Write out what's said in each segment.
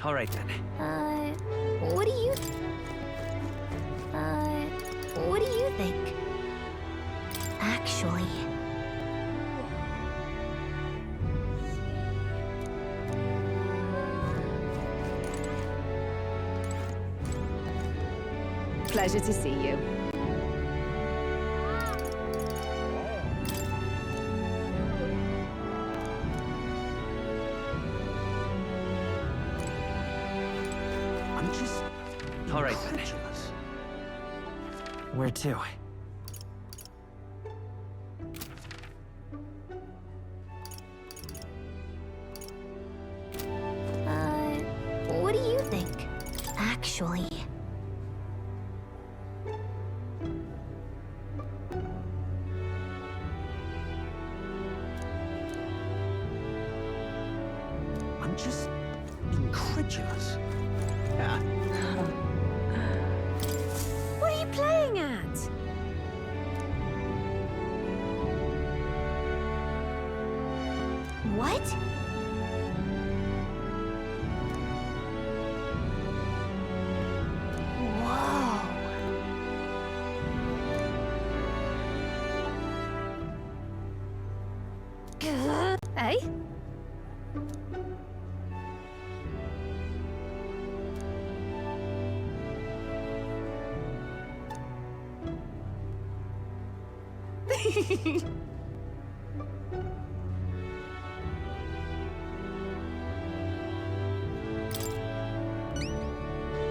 All right then. What do you... what do you think? Actually... Pleasure to see you. I'm just... All right then. Where to? what do you think? Actually... I'm just incredulous. What are you playing at? What? Whoa. Eh?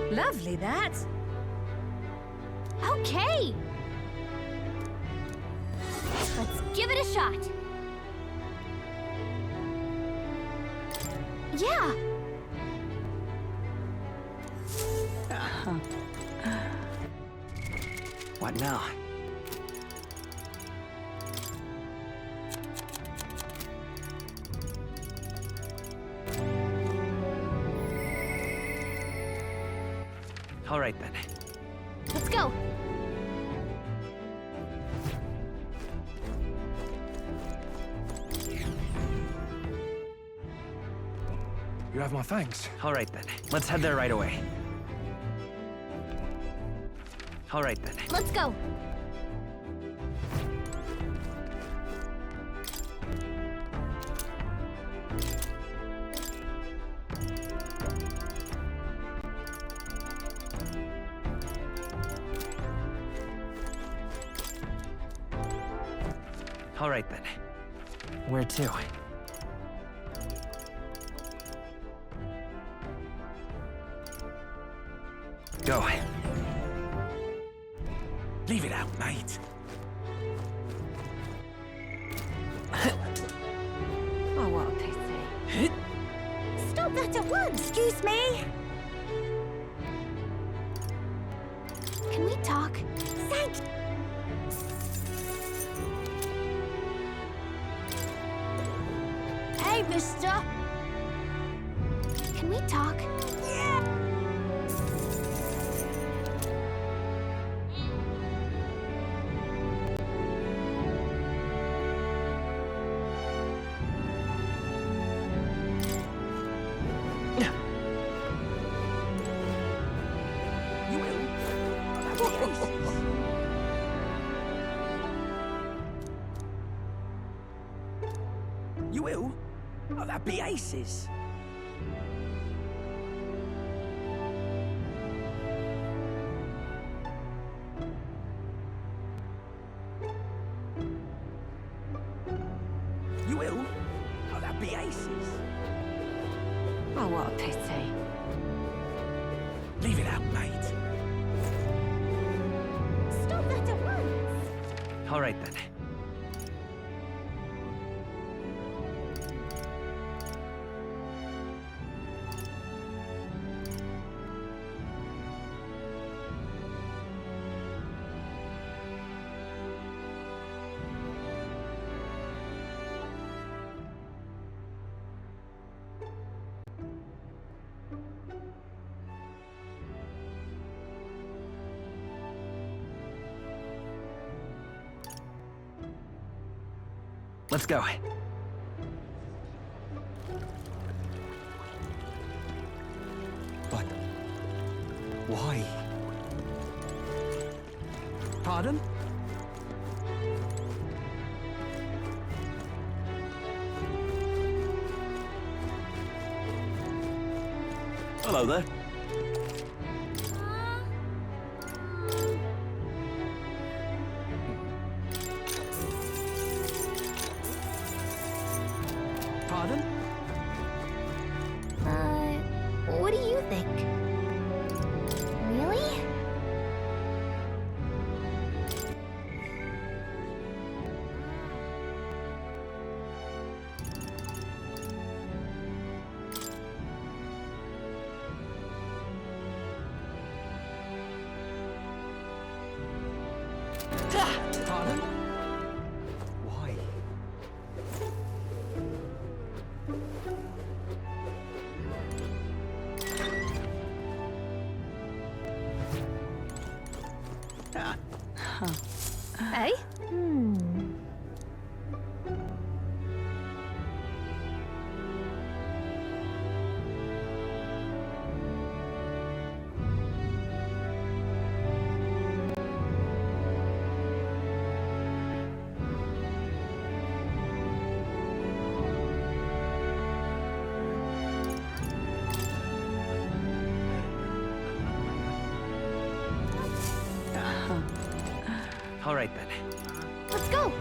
Lovely, that. Okay. Let's give it a shot. Yeah. What now? All right then. Let's go. You have my thanks. All right then. Let's head there right away. All right then. Let's go. All right then. Where to? Go. Leave it out, mate. Oh, what a pity. Stop that at once. Excuse me. Can we talk? Thank you. Hey, mister. Can we talk? Yeah. You will? You will? Oh, that'd be aces. You will? Oh, that'd be aces. Oh, what a pity. Leave it out, mate. Stop that at once. All right then. Let's go. But why? Pardon? Hello there. Pardon? What do you think? Really? Pardon? Why? Eh? All right then. Let's go!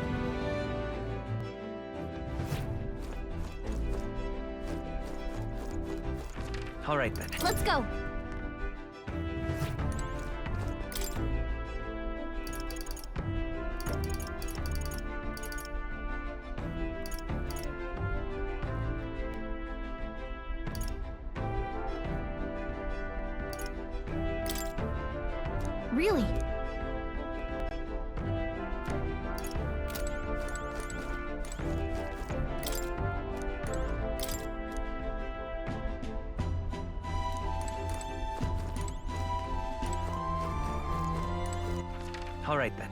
All right then. Let's go! Really? All right then.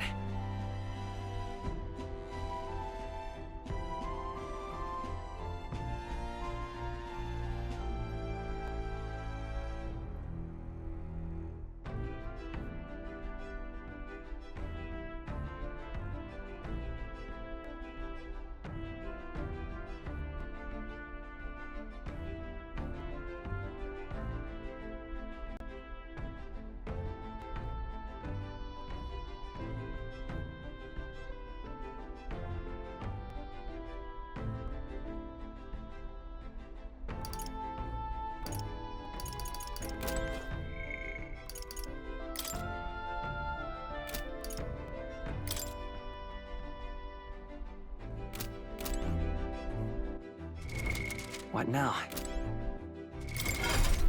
What now?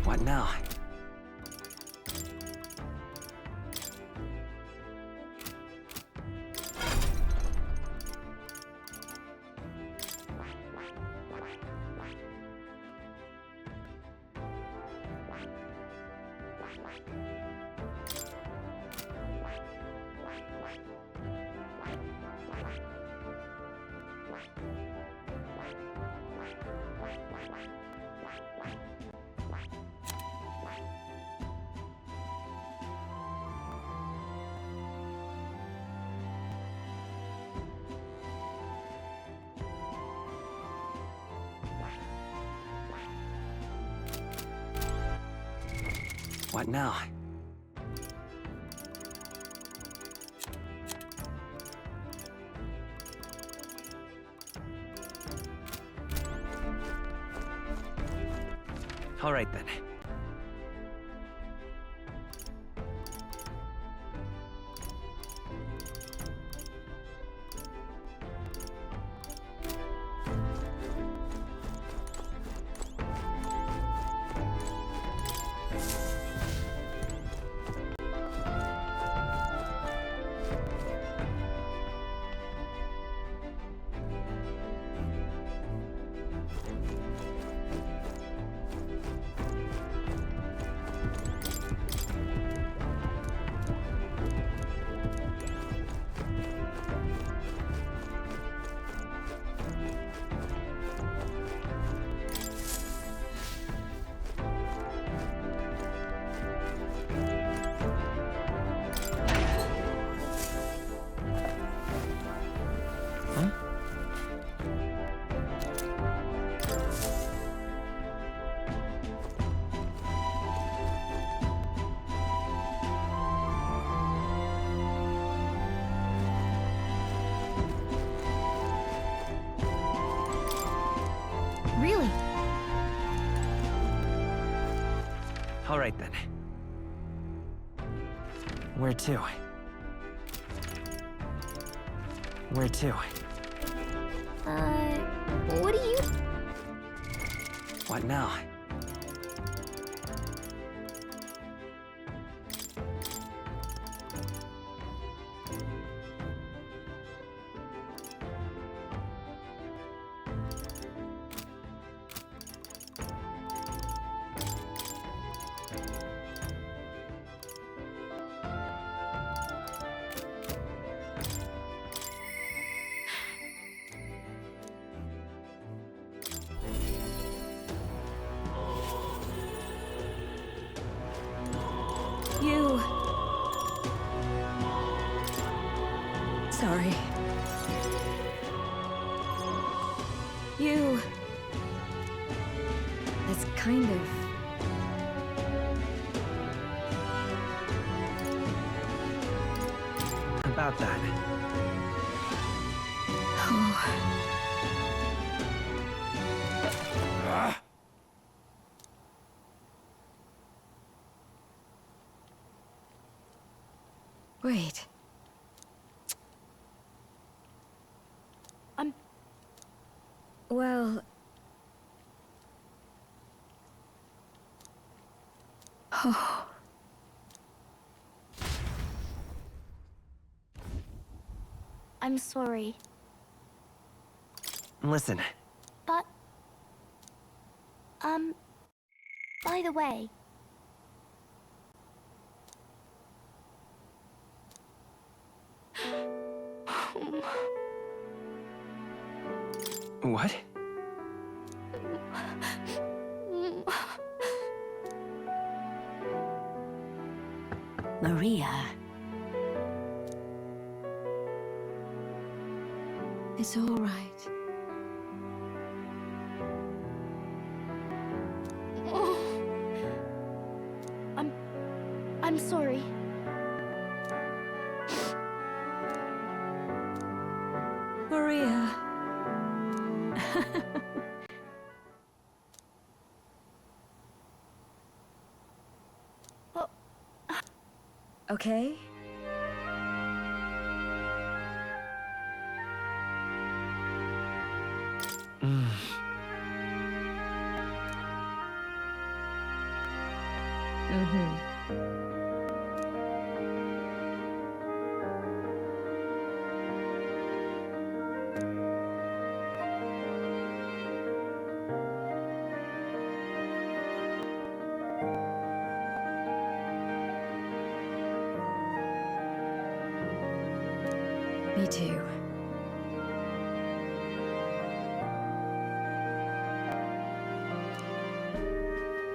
What now? What now? All right then. Really? All right then. Where to? Where to? What do you... What now? You... Sorry. You... It's kind of... About that. Wait. Well... Oh... I'm sorry, Listen, but... By the way... what? Maria... It's all right. I'm sorry. Maria... Oh. Okay? Me too.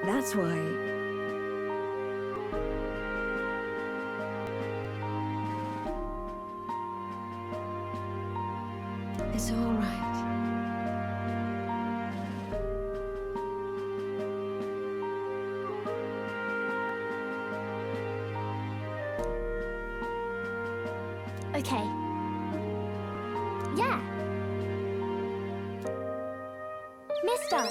That's why... It's all right. Okay. Yeah. Mister.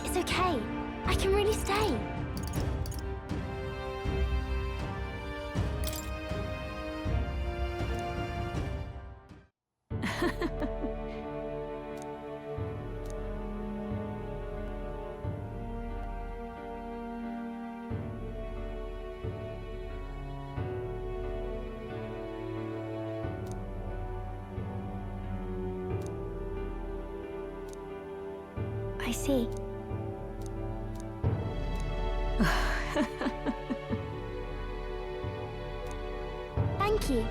It's okay. I can really stay. I see. Thank you.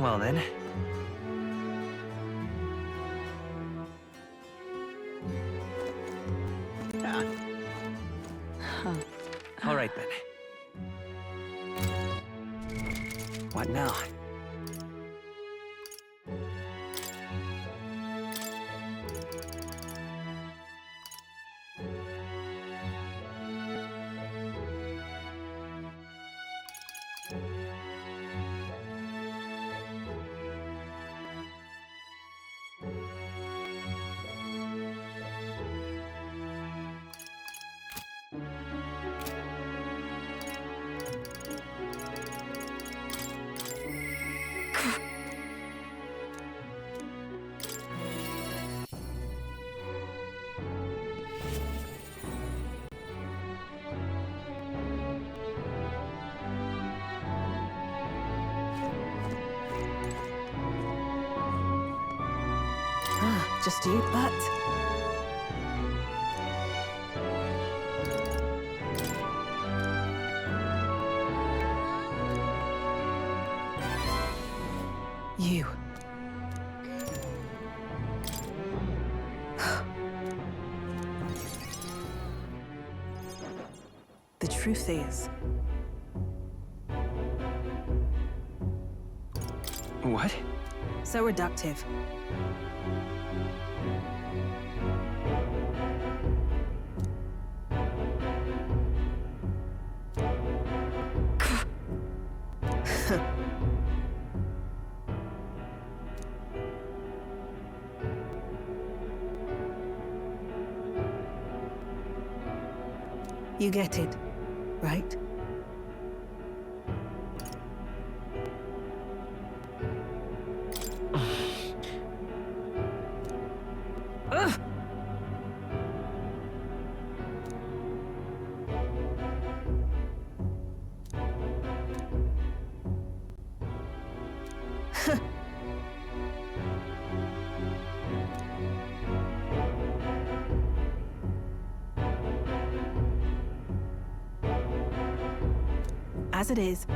Well then, Just you, but... You. The truth is... What? so reductive. You get it, right? As it is.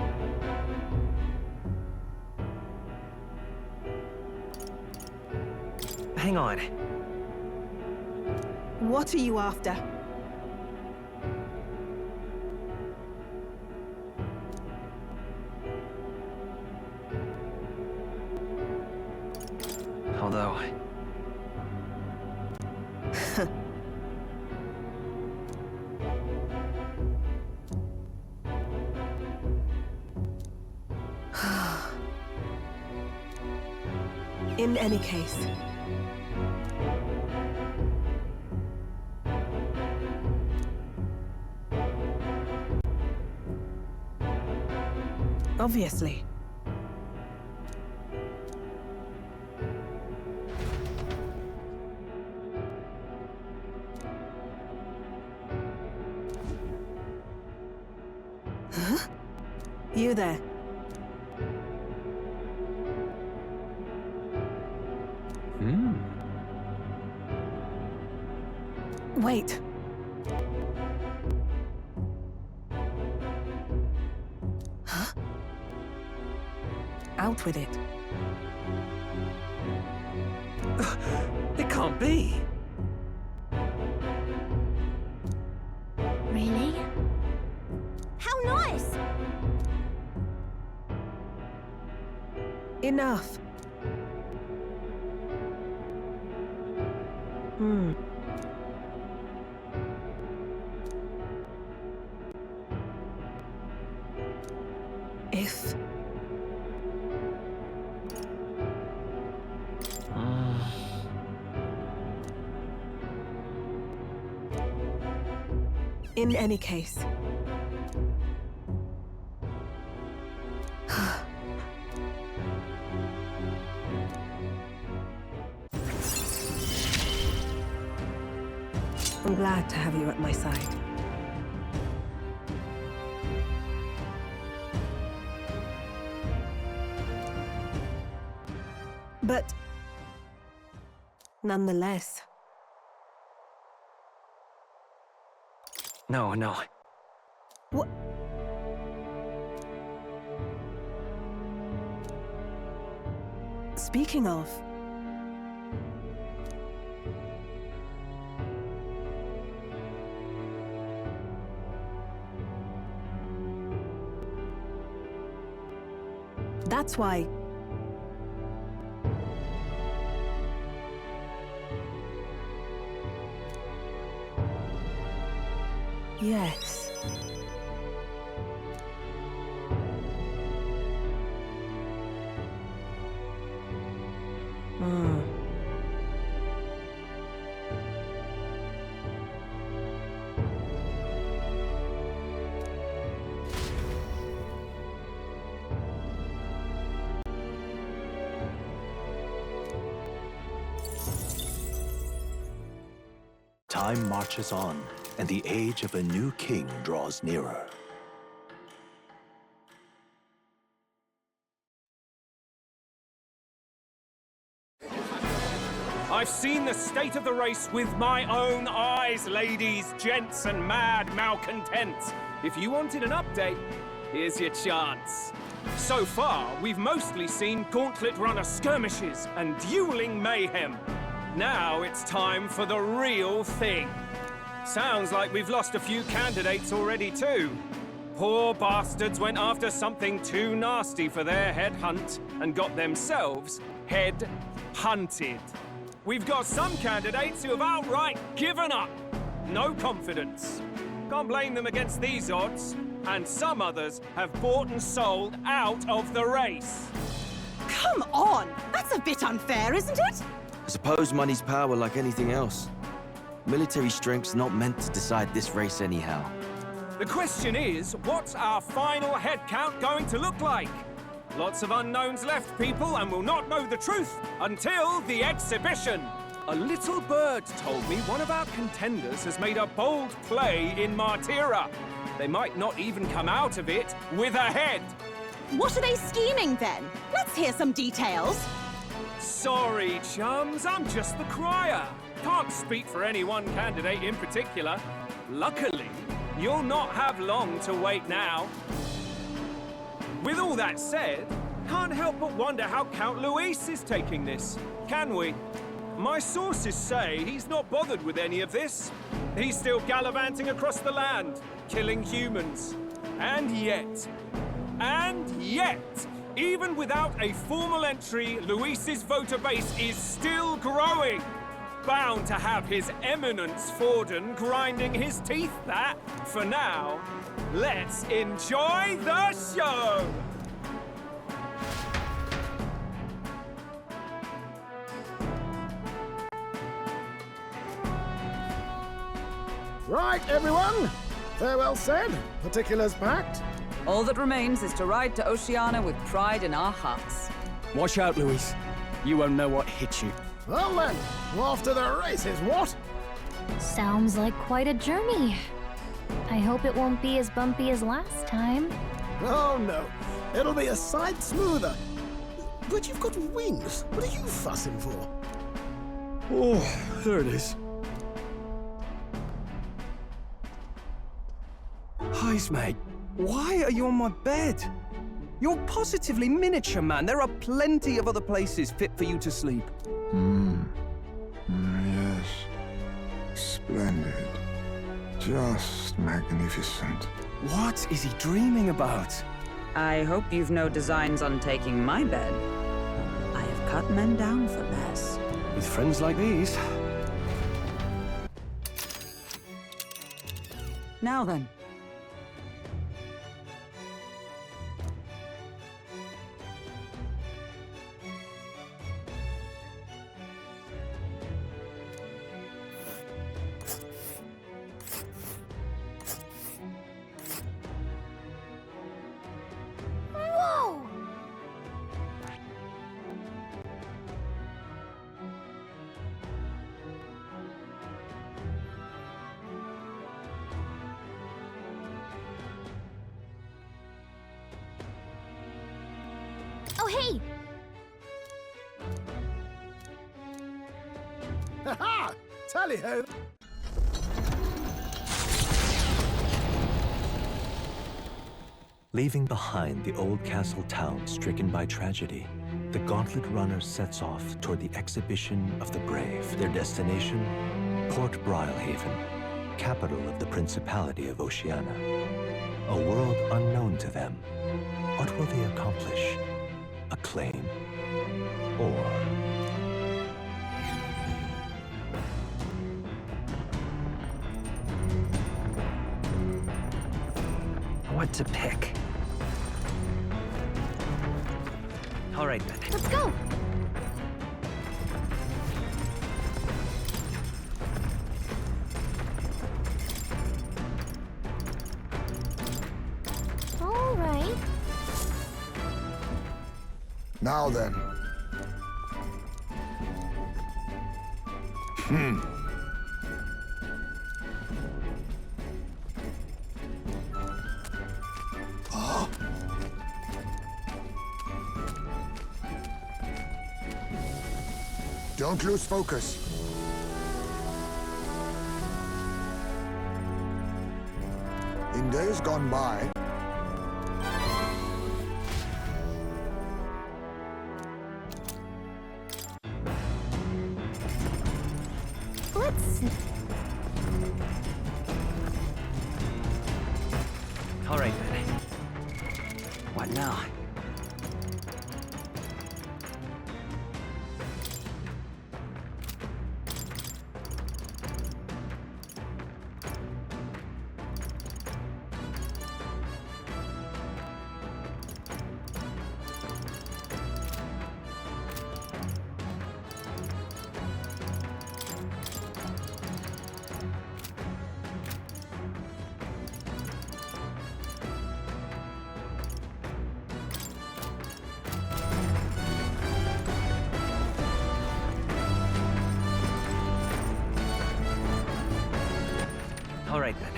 Hang on. What are you after? Although... In any case... obviously. Huh? You there. Wait. Huh? Out with it. It can't be! Really? How nice! Enough. If... in any case... I'm glad to have you at my side. But... nonetheless... No, no. What? Speaking of... that's why... yes. Time marches on, and the age of a new king draws nearer. I've seen the state of the race with my own eyes, ladies, gents, and mad malcontents. If you wanted an update, here's your chance. So far, we've mostly seen gauntlet runner skirmishes and dueling mayhem. Now it's time for the real thing. Sounds like we've lost a few candidates already too. Poor bastards went after something too nasty for their head hunt and got themselves head hunted. We've got some candidates who have outright given up. No confidence. Can't blame them against these odds. And some others have bought and sold out of the race. Come on! That's a bit unfair, isn't it? I suppose money's power like anything else. Military strength's not meant to decide this race anyhow. The question is, what's our final head count going to look like? Lots of unknowns left, people, and we'll not know the truth until the exhibition. A little bird told me one of our contenders has made a bold play in Martira. They might not even come out of it with a head. What are they scheming then? Let's hear some details. Sorry, chums, I'm just the crier. Can't speak for any one candidate in particular. Luckily, you'll not have long to wait now. With all that said, can't help but wonder how Count Luis is taking this, can we? My sources say he's not bothered with any of this. He's still gallivanting across the land, killing humans. And yet, even without a formal entry, Luis's voter base is still growing. Bound to have his eminence Forden grinding his teeth that, for now, let's enjoy the show! Right, everyone. Farewell said, particulars packed. All that remains is to ride to Oceania with pride in our hearts. Watch out, Luis. You won't know what hit you. Well then, off to the races, what? Sounds like quite a journey. I hope it won't be as bumpy as last time. Oh no, it'll be a sight smoother. But you've got wings. What are you fussing for? Oh, there it is. Heis, mate. Why are you on my bed? You're positively miniature, man. There are plenty of other places fit for you to sleep. Yes. Splendid. Just magnificent. What is he dreaming about? I hope you've no designs on taking my bed. I have cut men down for less. With friends like these. Now then. Whoa! Oh, hey! Ha-ha! Tally-ho! Leaving behind the old castle town stricken by tragedy, the Gauntlet Runner sets off toward the exhibition of the brave. Their destination, Port Brilehaven, capital of the Principality of Oceania. A world unknown to them. What will they accomplish? Acclaim? Or... What to pick? All right, then. Let's go! All right. Now then. Don't lose focus. In days gone by, Let's... All right, then. What now? All right, then.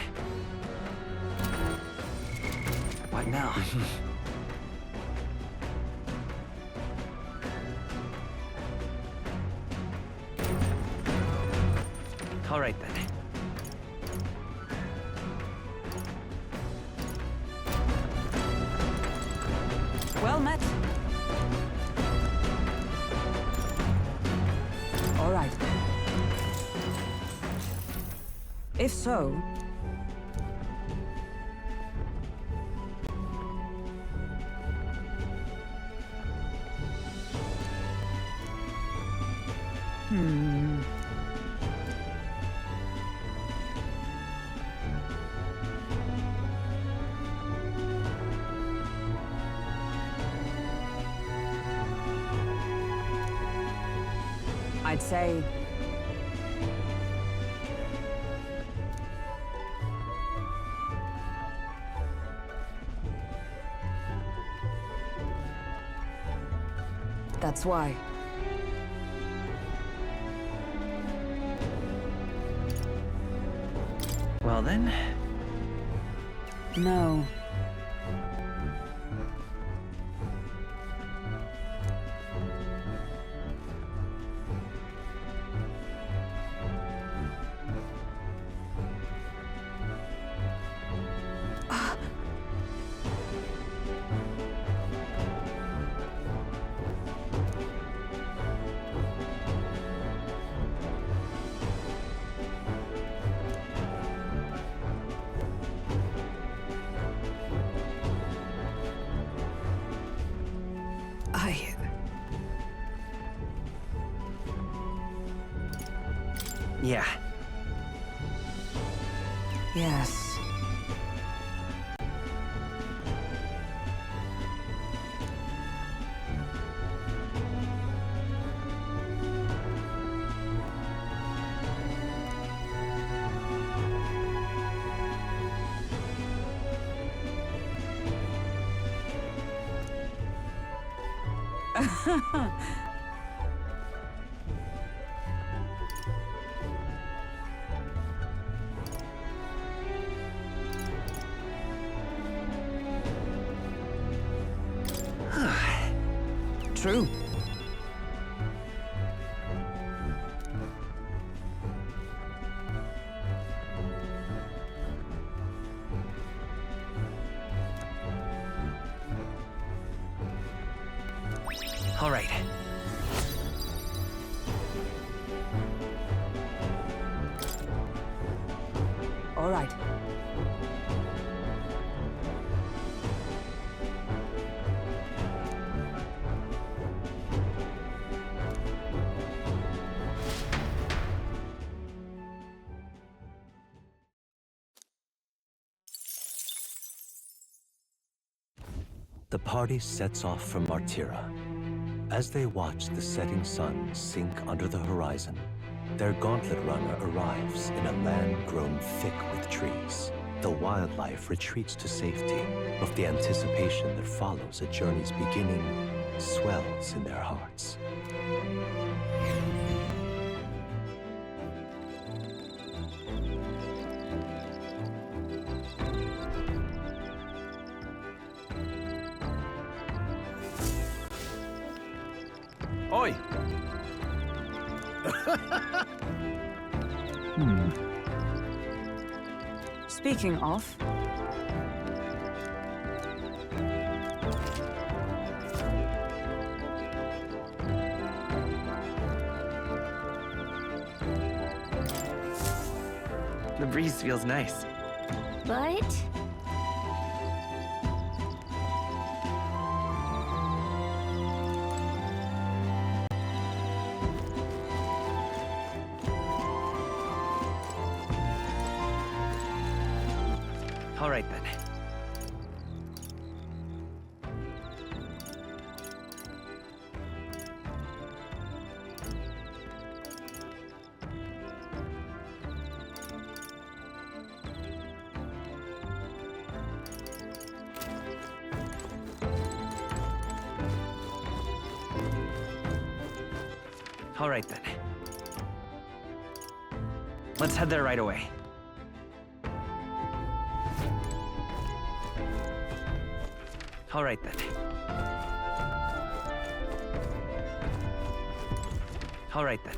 What now? All right, then. Well met. All right. If so... I'd say... That's why. Well, then. No. Yeah. Yes. True. All right. All right. The party sets off from Martira. As they watch the setting sun sink under the horizon, their gauntlet runner arrives in a land grown thick with trees. The wildlife retreats to safety, but the anticipation that follows a journey's beginning swells in their hearts. Oi! Speaking of, The breeze feels nice. But All right then. All right then. Let's head there right away. All right then. All right then.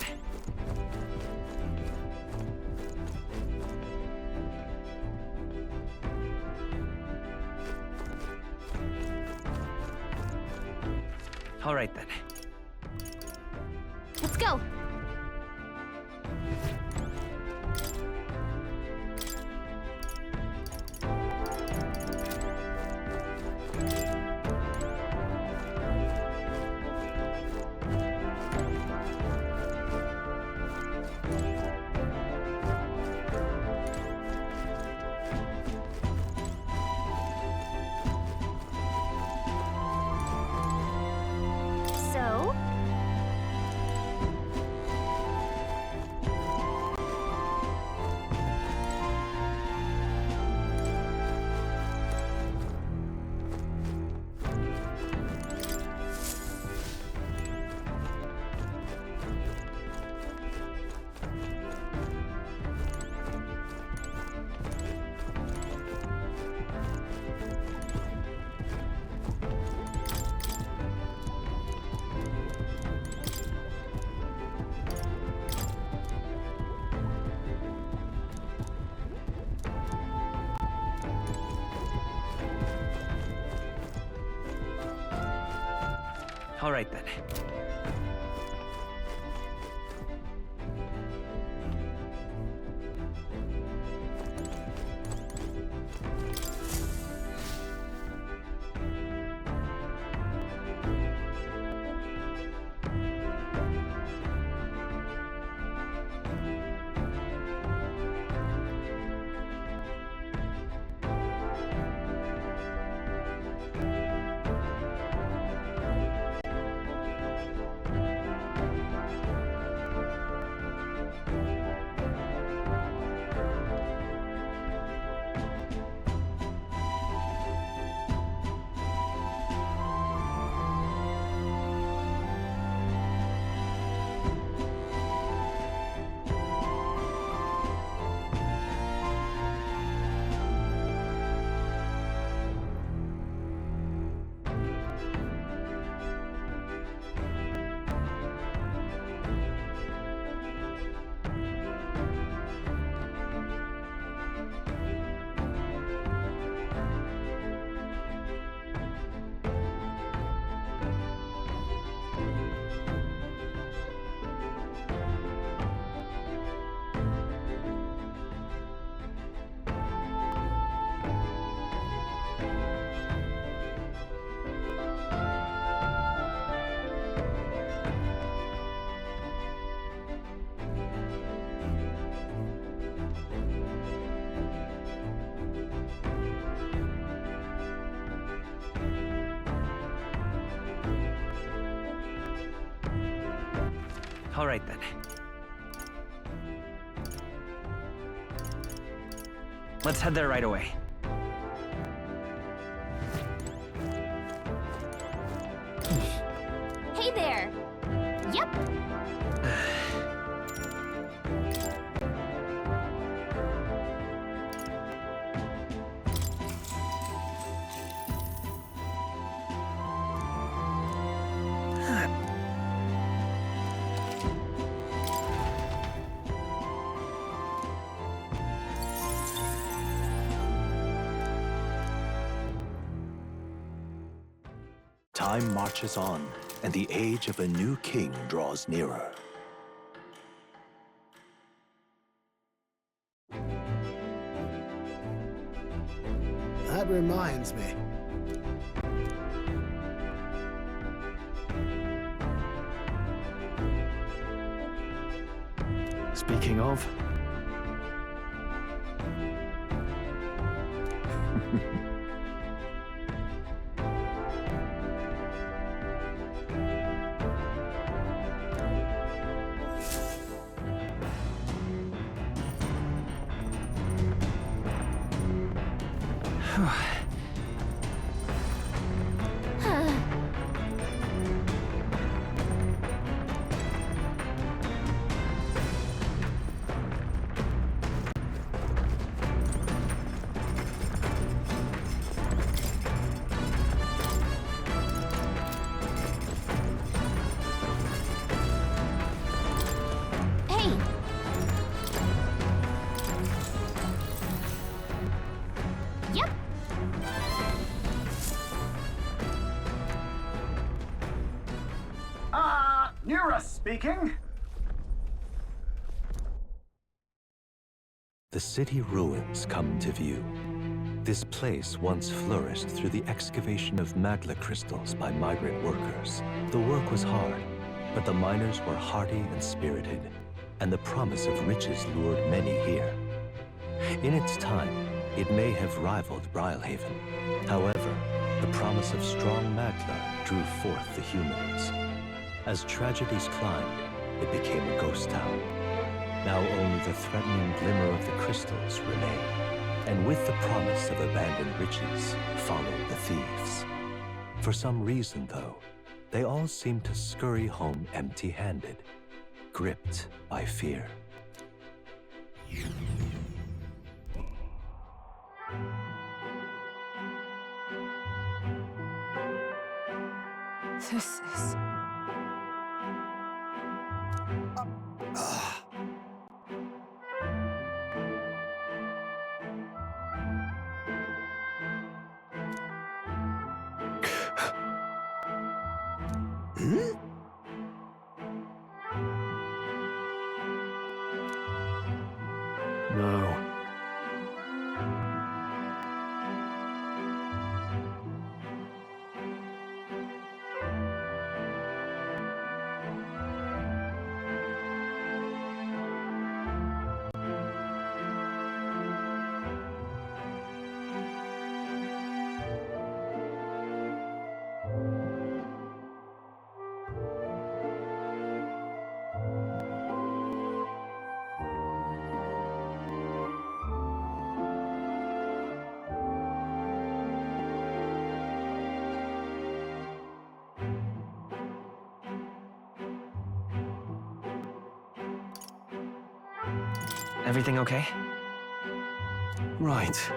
All right then. let's go. So, All right then. All right then. Let's head there right away. hey there. Yep. Time marches on, and the age of a new king draws nearer. That reminds me. Speaking of... Hey! Yep. Nura speaking. The city ruins come to view. This place once flourished through the excavation of magma crystals by migrant workers. The work was hard, but the miners were hardy and spirited, and the promise of riches lured many here. In its time, it may have rivaled Brilhaven. However, the promise of strong magma drew forth the humans. As tragedies climbed, it became a ghost town. Now only the threatening glimmer of the crystals remain. And with the promise of abandoned riches followed the thieves. For some reason, though, they all seem to scurry home empty-handed, gripped by fear. This is... No. Everything okay? Right.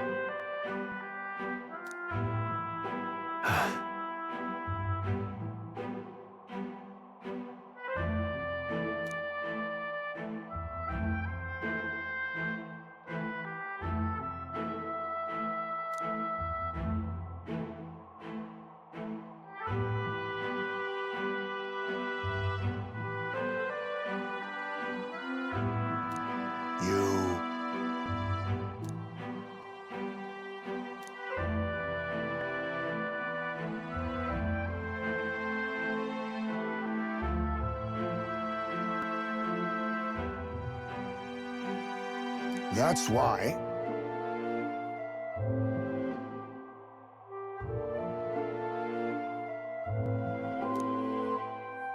You... That's why.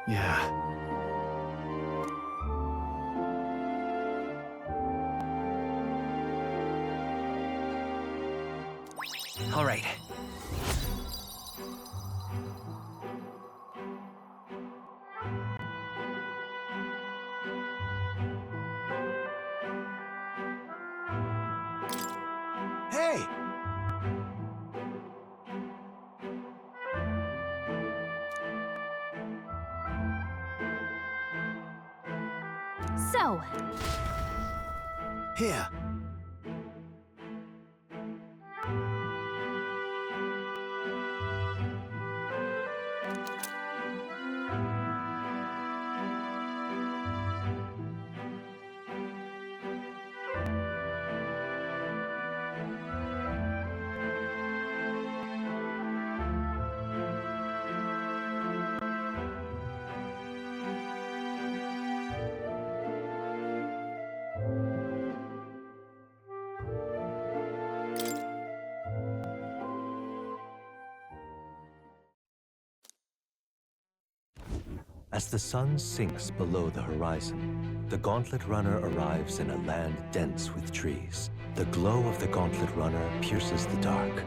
Yeah. All right. Hey! So, Here. As the sun sinks below the horizon, the Gauntlet Runner arrives in a land dense with trees. The glow of the Gauntlet Runner pierces the dark,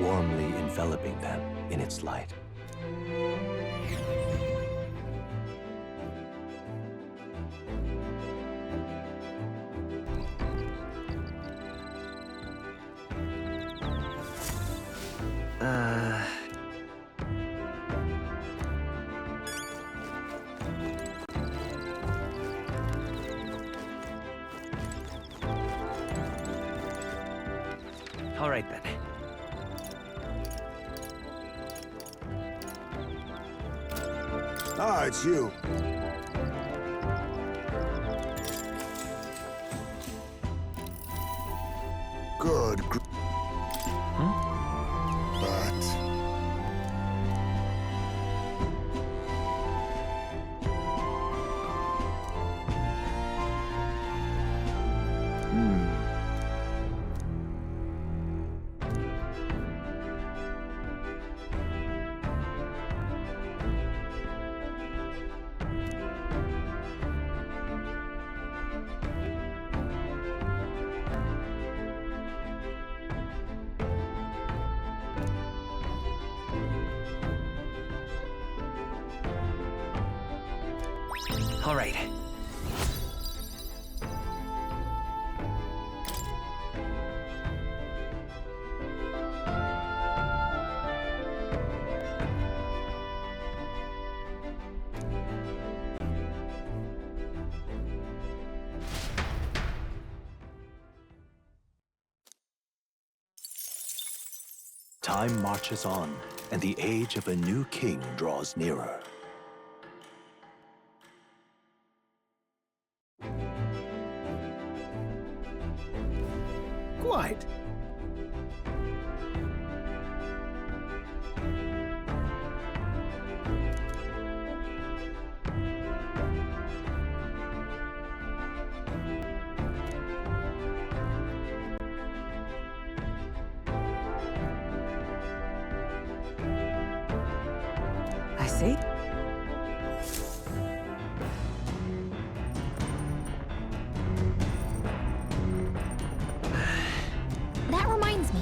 warmly enveloping them in its light. All right, then. Ah, it's you. Good. But... All right. Time marches on, and the age of a new king draws nearer. Quite. I see. That reminds me.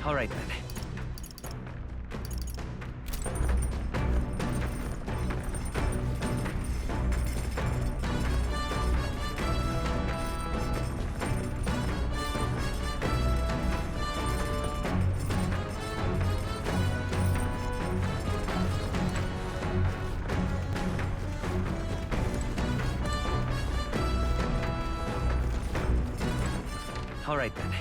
All right, then. All right, then.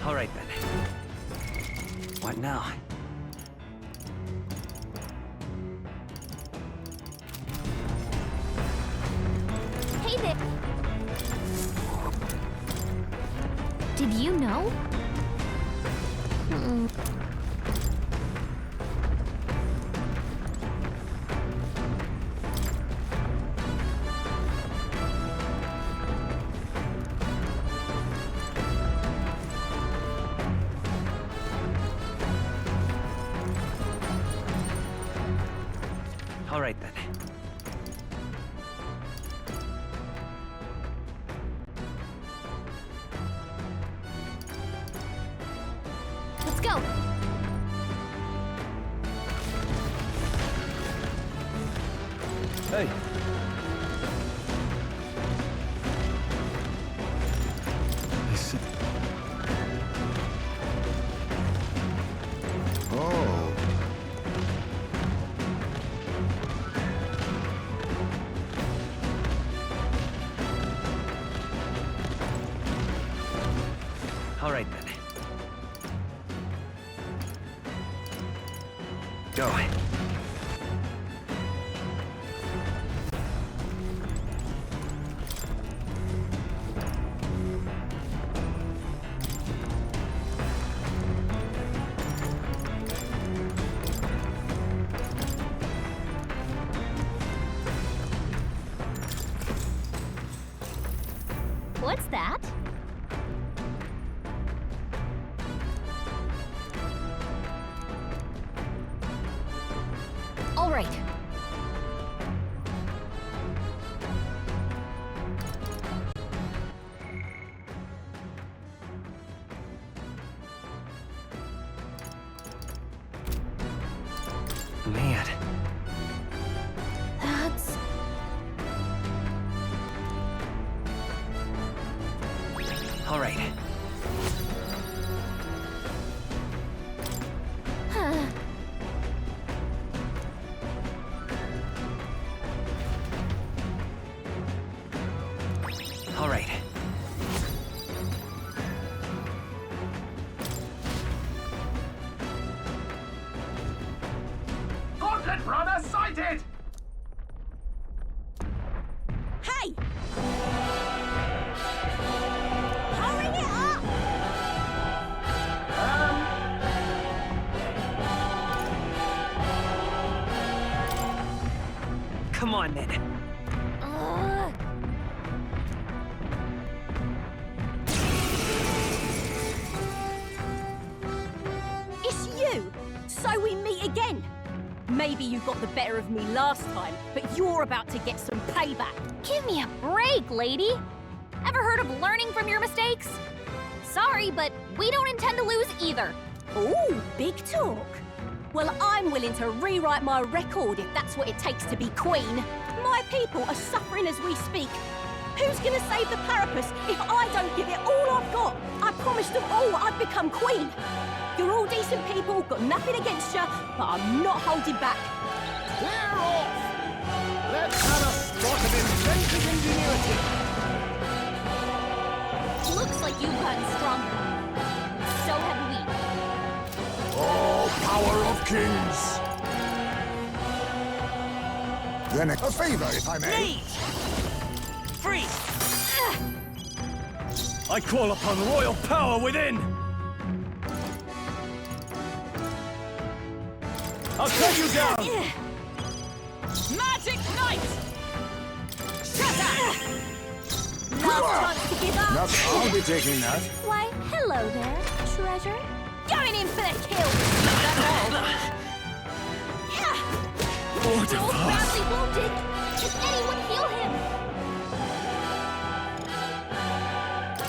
All right, then. What now? Hey there. Did you know? All right, then. Let's go. Hey. Listen. Oh. All right, then. Go. What's that? All right. Man. That's... All right. Huh. All right. Gauntlet runner sighted! Hey! Hurry it up! Come on, then. It's you! So we meet again! Maybe you got the better of me last time, but you're about to get some payback. Give me a break, lady. Ever heard of learning from your mistakes? Sorry, but we don't intend to lose either. Ooh, big talk. Well, I'm willing to rewrite my record if that's what it takes to be queen. My people are suffering as we speak. Who's gonna save the Parapus if I don't give it all I've got? I promised them all I'd become queen. You're all decent people, got nothing against you, but I'm not holding back. Clear off! Let's have a spot of inventive ingenuity. Looks like you've gotten stronger. So have we. All power of kings. Then a favor, if I may. Mage! Freeze! I call upon royal power within! I'll cut you down! Magic Knight! Last chance to give up. I'll be taking that. Why, hello there, treasure. Going in for the kill. Still badly wounded. Can anyone heal him?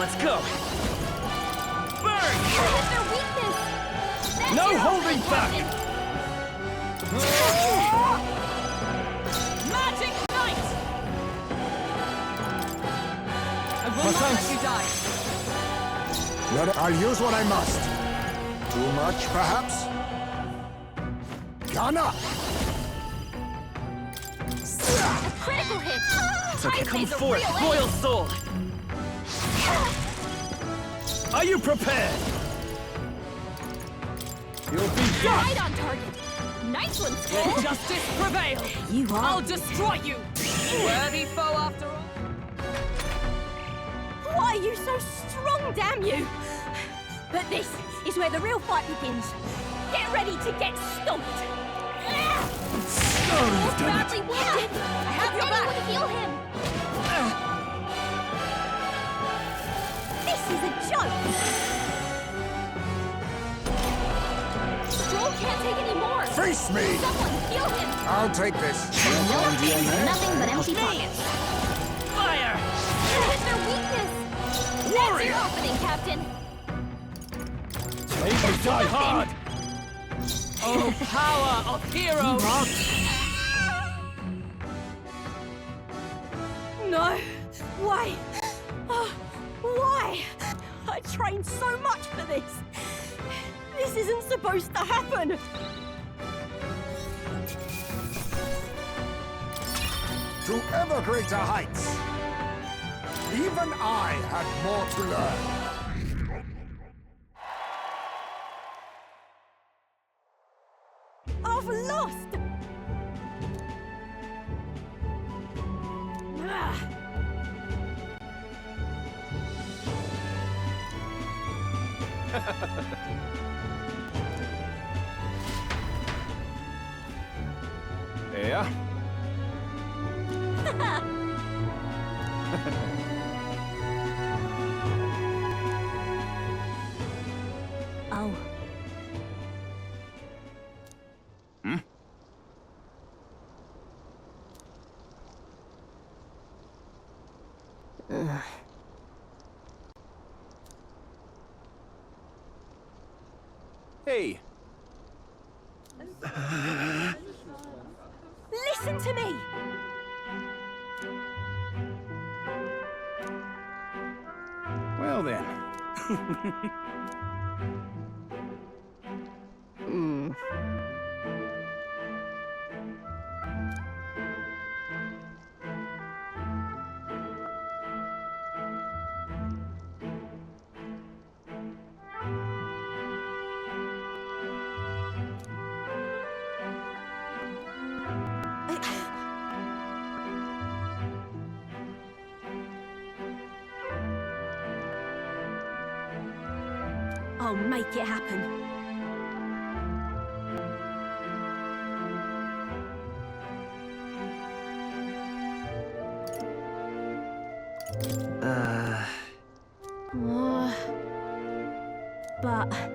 Let's go! Burn! What is their weakness? That's No your holding opening, back! Captain. Magic Knight! I will not let you die. I'll use what I must. Too much, perhaps? Gunner! A critical hit. It's okay, come Typhon's a forth, real royal ace. soul! Are you prepared? You'll be done! Right on target. Nice one, Skull. Justice prevail. You are. I'll destroy you. Worthy foe after all. Why are you so strong, damn you? But this is where the real fight begins. Get ready to get stomped. You've done it! Badly wounded. I have your back. Anyone heal him? This is a joke. Stroll can't take any more. Face me! Someone heal him. I'll take this. Nothing but empty pockets. Fire! What is their weakness? That's your opening, Captain. Make me die hard! Oh, power of heroes. No. Why? Oh, why? I trained so much for this. This isn't supposed to happen. To ever greater heights. Even I had more to learn. lost! Ugh. Yeah? Oh. Hey, Listen to me! well then. I'll make it happen. But...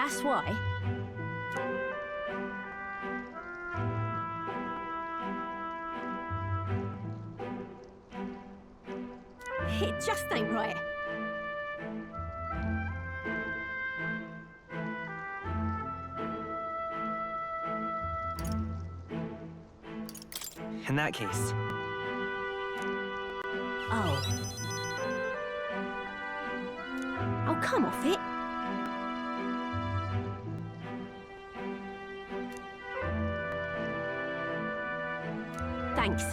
That's why. It just ain't right. In that case, Oh. Oh, come off it. Thanks.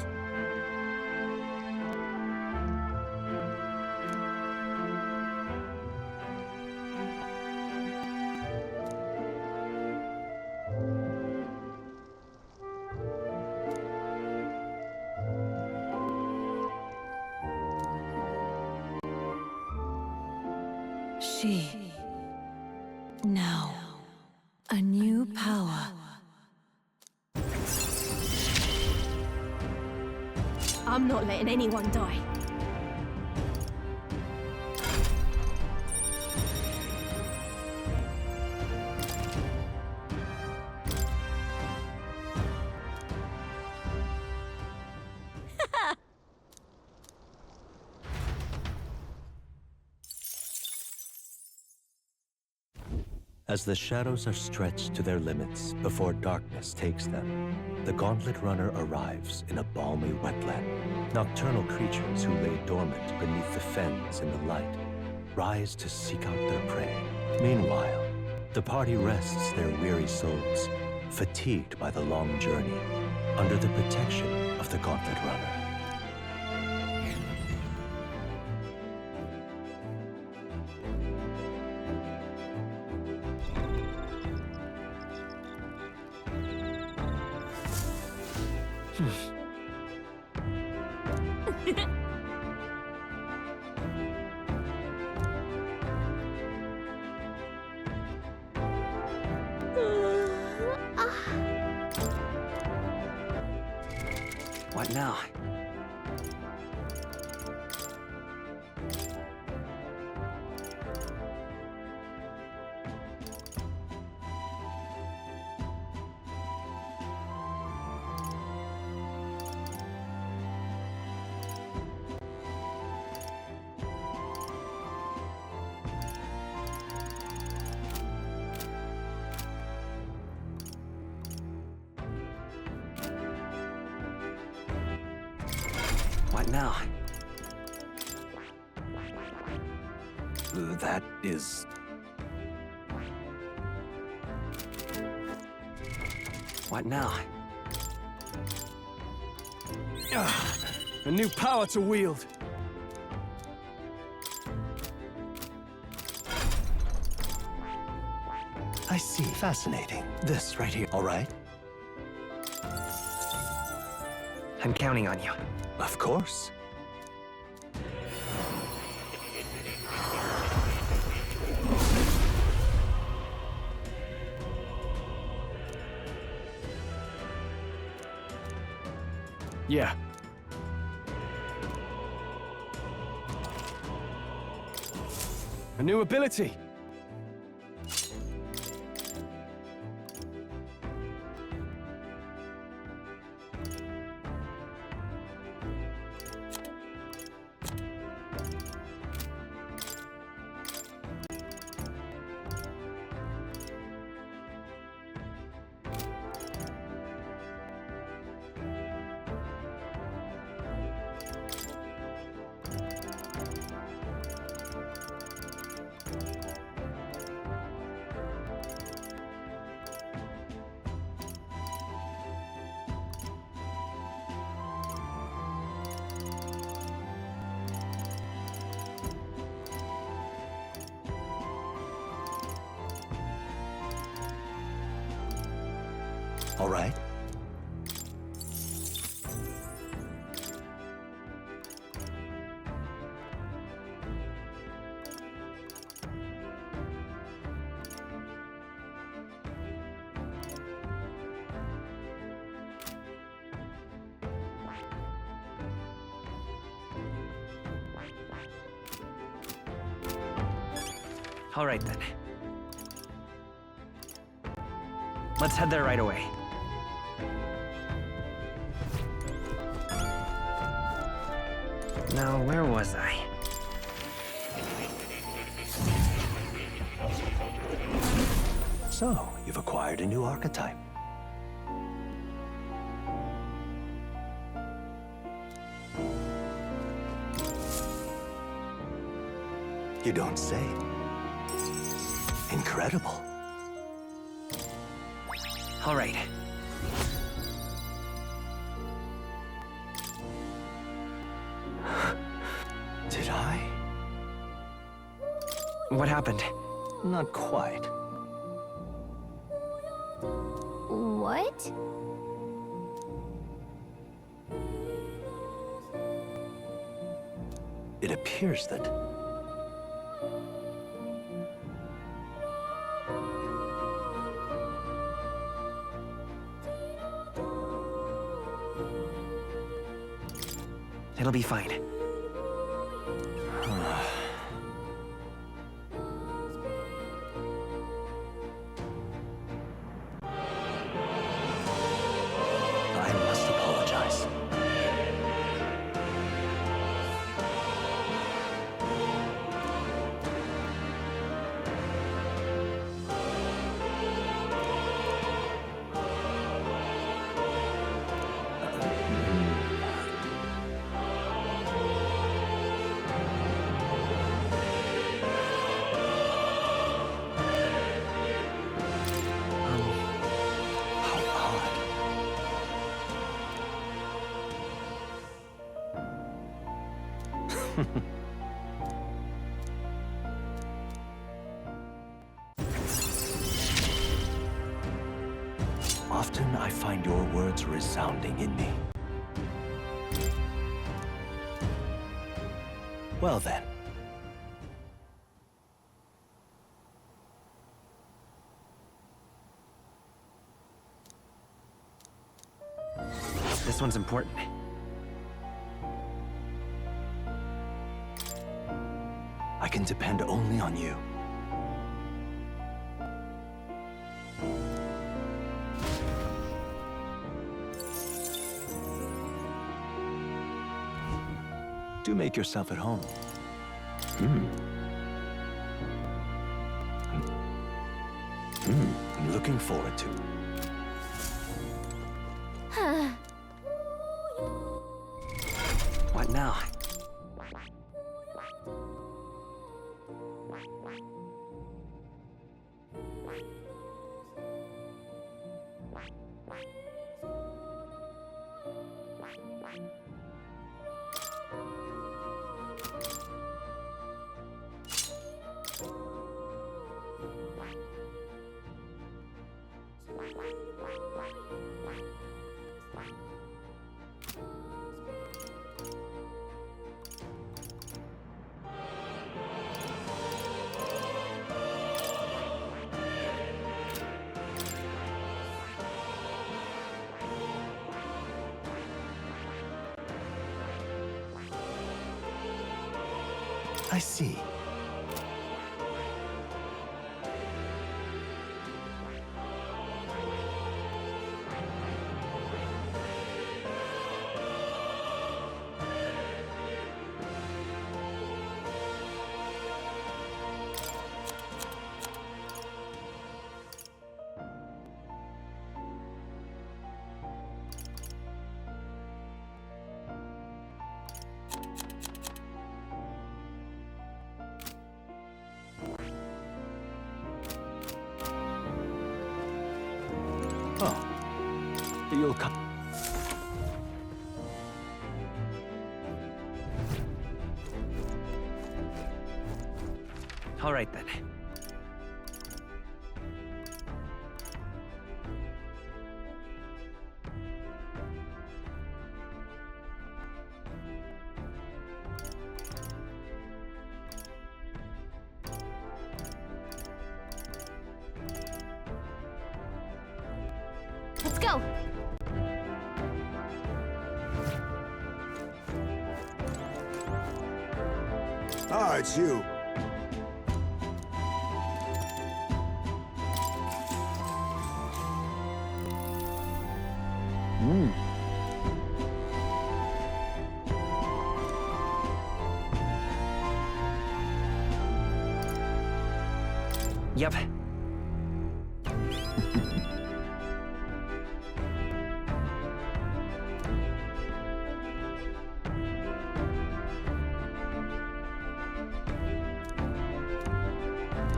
She. Now. A new power. I'm not letting anyone die. As the shadows are stretched to their limits before darkness takes them, the Gauntlet Runner arrives in a balmy wetland. Nocturnal creatures who lay dormant beneath the fens in the light rise to seek out their prey. Meanwhile, the party rests their weary souls, fatigued by the long journey, under the protection of the Gauntlet Runner. what now? What now? That is... What now? A new power to wield. I see. Fascinating. This right here, all right? I'm counting on you. Of course. Yeah. A new ability. All right. All right then. Let's head there right away. Now, where was I? So, you've acquired a new archetype. You don't say. Incredible. All right. Did I? What happened? Not quite. What? It appears that It'll be fine. I must apologize. How odd. Often I find your words resounding in me. Well then. This one's important. I can depend only on you. Do make yourself at home. I'm looking forward to. What now? I see. Oh, you'll come. All right then. Let's go. Ah, it's you. Yep.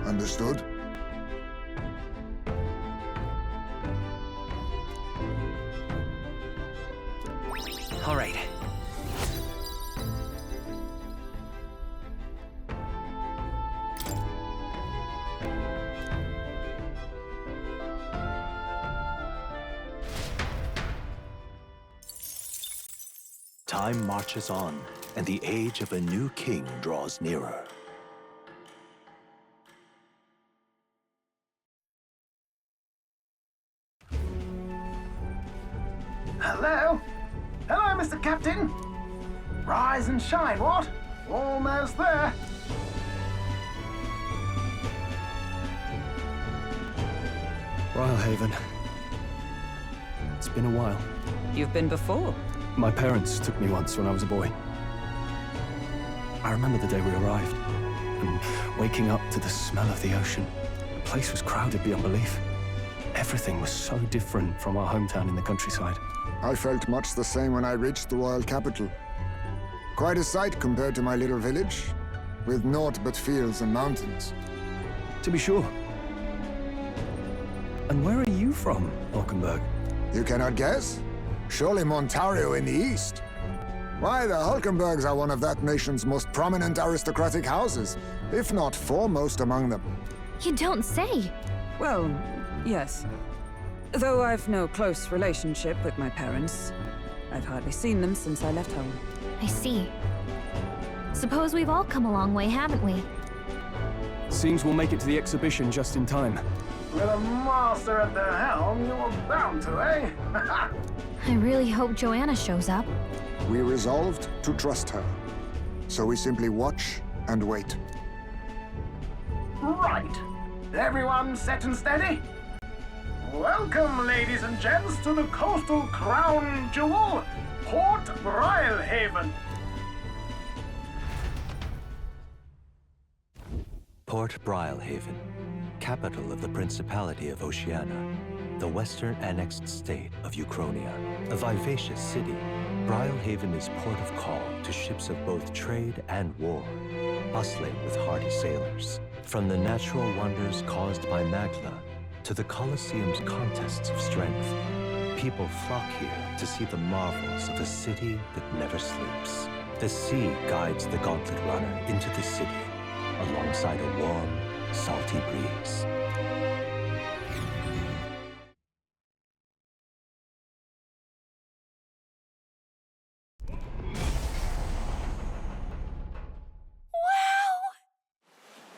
Understood. All right. Time marches on, and the age of a new king draws nearer. Hello? Hello, Mr. Captain. Rise and shine, what? Almost there. Rhylehaven. It's been a while. You've been before. My parents took me once when I was a boy. I remember the day we arrived, and waking up to the smell of the ocean. The place was crowded beyond belief. Everything was so different from our hometown in the countryside. I felt much the same when I reached the royal capital. Quite a sight compared to my little village, with naught but fields and mountains. To be sure. And where are you from, Hulkenberg? You cannot guess? Surely Montario in the east. Why, the Hulkenbergs are one of that nation's most prominent aristocratic houses, if not foremost among them. You don't say. Well, yes. Though I've no close relationship with my parents. I've hardly seen them since I left home. I see. Suppose we've all come a long way, haven't we? Seems we'll make it to the exhibition just in time. With a master at the helm, you were bound to, eh? I really hope Joanna shows up. We resolved to trust her. So we simply watch and wait. Right. Everyone set and steady? Welcome, ladies and gents, to the coastal crown jewel, Port Rhylehaven. Port Rhylehaven, capital of the Principality of Oceania, the western annexed state of Uchronia. A vivacious city, Rhylehaven is port of call to ships of both trade and war, bustling with hardy sailors. From the natural wonders caused by Magla to the Colosseum's contests of strength, People flock here to see the marvels of a city that never sleeps. The sea guides the Gauntlet Runner into the city, alongside a warm, salty breeze.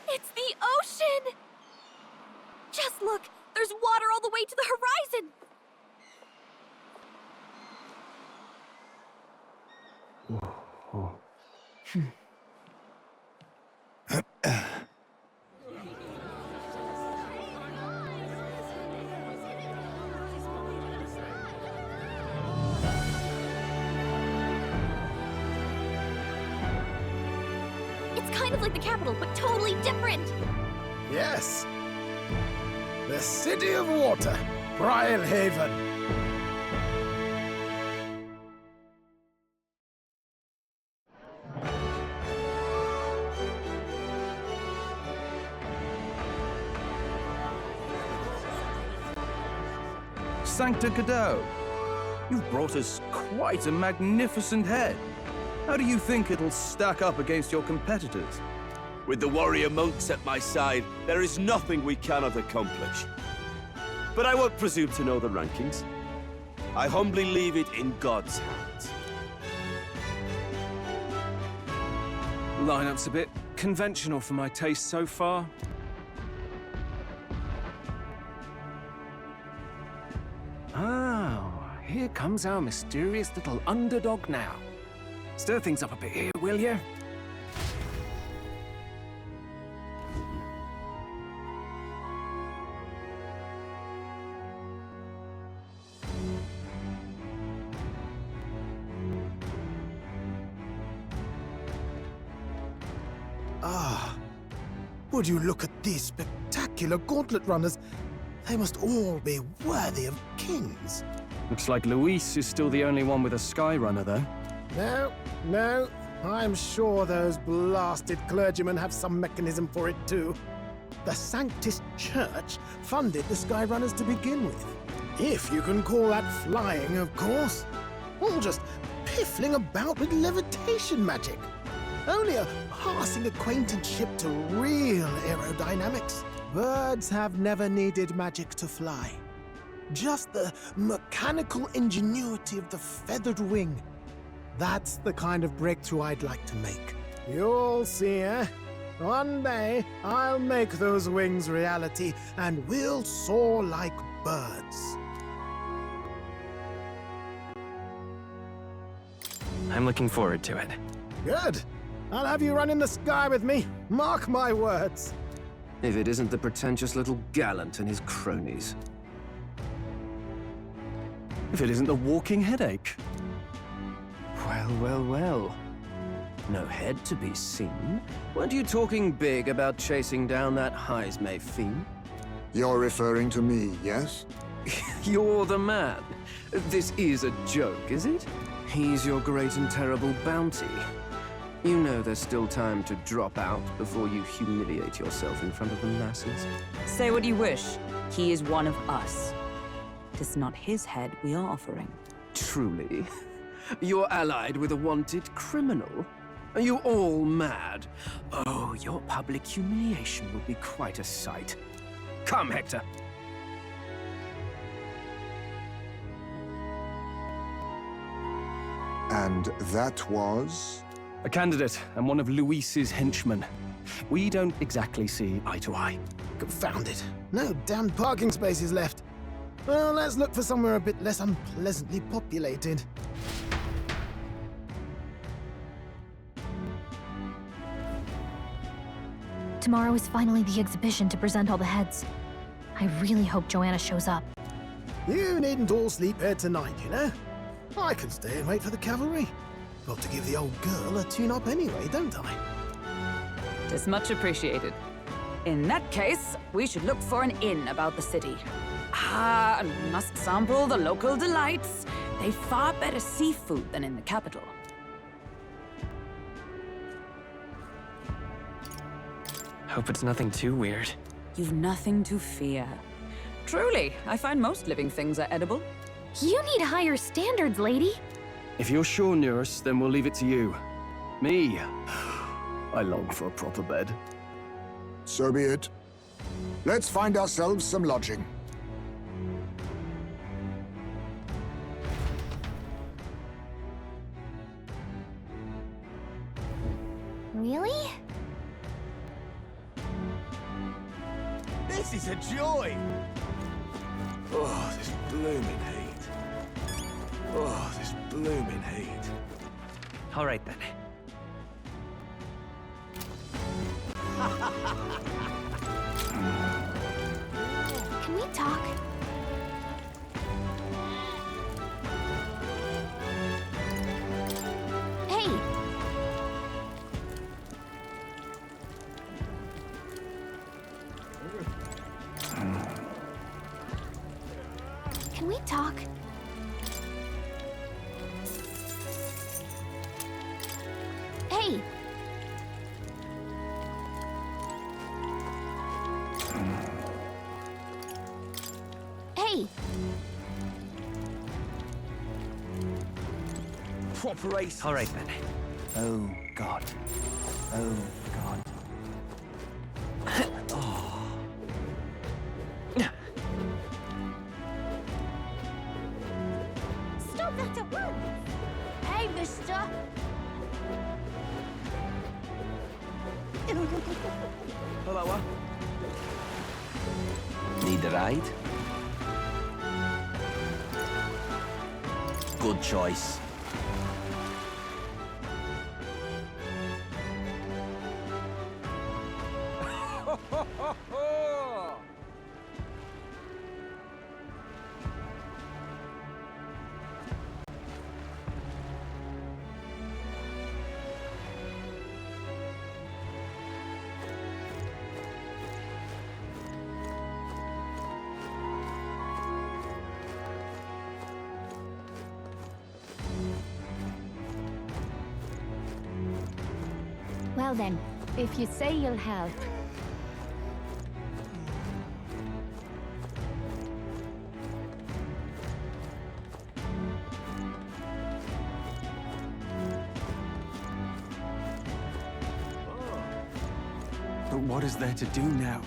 It's the ocean! Just look! There's water all the way to the horizon! It's kind of like the capital, but totally different! Yes. The City of Water, Brylehaven. Sancta Cadeau, you've brought us quite a magnificent head. How do you think it'll stack up against your competitors? With the warrior monks at my side, there is nothing we cannot accomplish. But I won't presume to know the rankings. I humbly leave it in God's hands. Lineup's a bit conventional for my taste so far. Oh, here comes our mysterious little underdog now. Stir things up a bit here, will you? Ah, would you look at these spectacular gauntlet runners? They must all be worthy of kings. Looks like Luis is still the only one with a sky runner, though. No, I'm sure those blasted clergymen have some mechanism for it too. The Sanctist Church funded the Skyrunners to begin with. If you can call that flying, of course. All just piffling about with levitation magic. Only a passing acquaintanceship to real aerodynamics. Birds have never needed magic to fly. Just the mechanical ingenuity of the feathered wing. That's the kind of breakthrough I'd like to make. You'll see, eh? One day, I'll make those wings reality, and we'll soar like birds. I'm looking forward to it. Good. I'll have you run in the sky with me. Mark my words. If it isn't the pretentious little gallant and his cronies. If it isn't the walking headache. Well. No head to be seen. Weren't you talking big about chasing down that Heismay fiend? You're referring to me, yes? You're the man. This is a joke, is it? He's your great and terrible bounty. You know there's still time to drop out before you humiliate yourself in front of the masses. Say what you wish. He is one of us. It is not his head we are offering. Truly? You're allied with a wanted criminal? Are you all mad? Oh, your public humiliation would be quite a sight. Come, Hector. And that was? A candidate and one of Luis's henchmen. We don't exactly see eye to eye. Confound it. No damn parking spaces left. Well, let's look for somewhere a bit less unpleasantly populated. Tomorrow is finally the exhibition to present all the heads. I really hope Joanna shows up. You needn't all sleep here tonight, you know? I can stay and wait for the cavalry. Got to give the old girl a tune-up anyway, don't I? It is much appreciated. In that case, we should look for an inn about the city. And we must sample the local delights. They've far better seafood than in the capital. Hope it's nothing too weird. You've nothing to fear. Truly, I find most living things are edible. You need higher standards, lady. If you're sure, nurse, then we'll leave it to you. Me? I long for a proper bed. So be it. Let's find ourselves some lodging. Really? This is a joy! Oh, this blooming heat. Oh, this blooming heat. All right then. Can we talk? Hey! Can we talk? Hey! Hey! Proper ace. All right then. Oh, God. Oh, God. Stop that at once! Hey, mister! Hello, Need a ride? Good choice. Well then, if you say you'll help. But what is there to do now?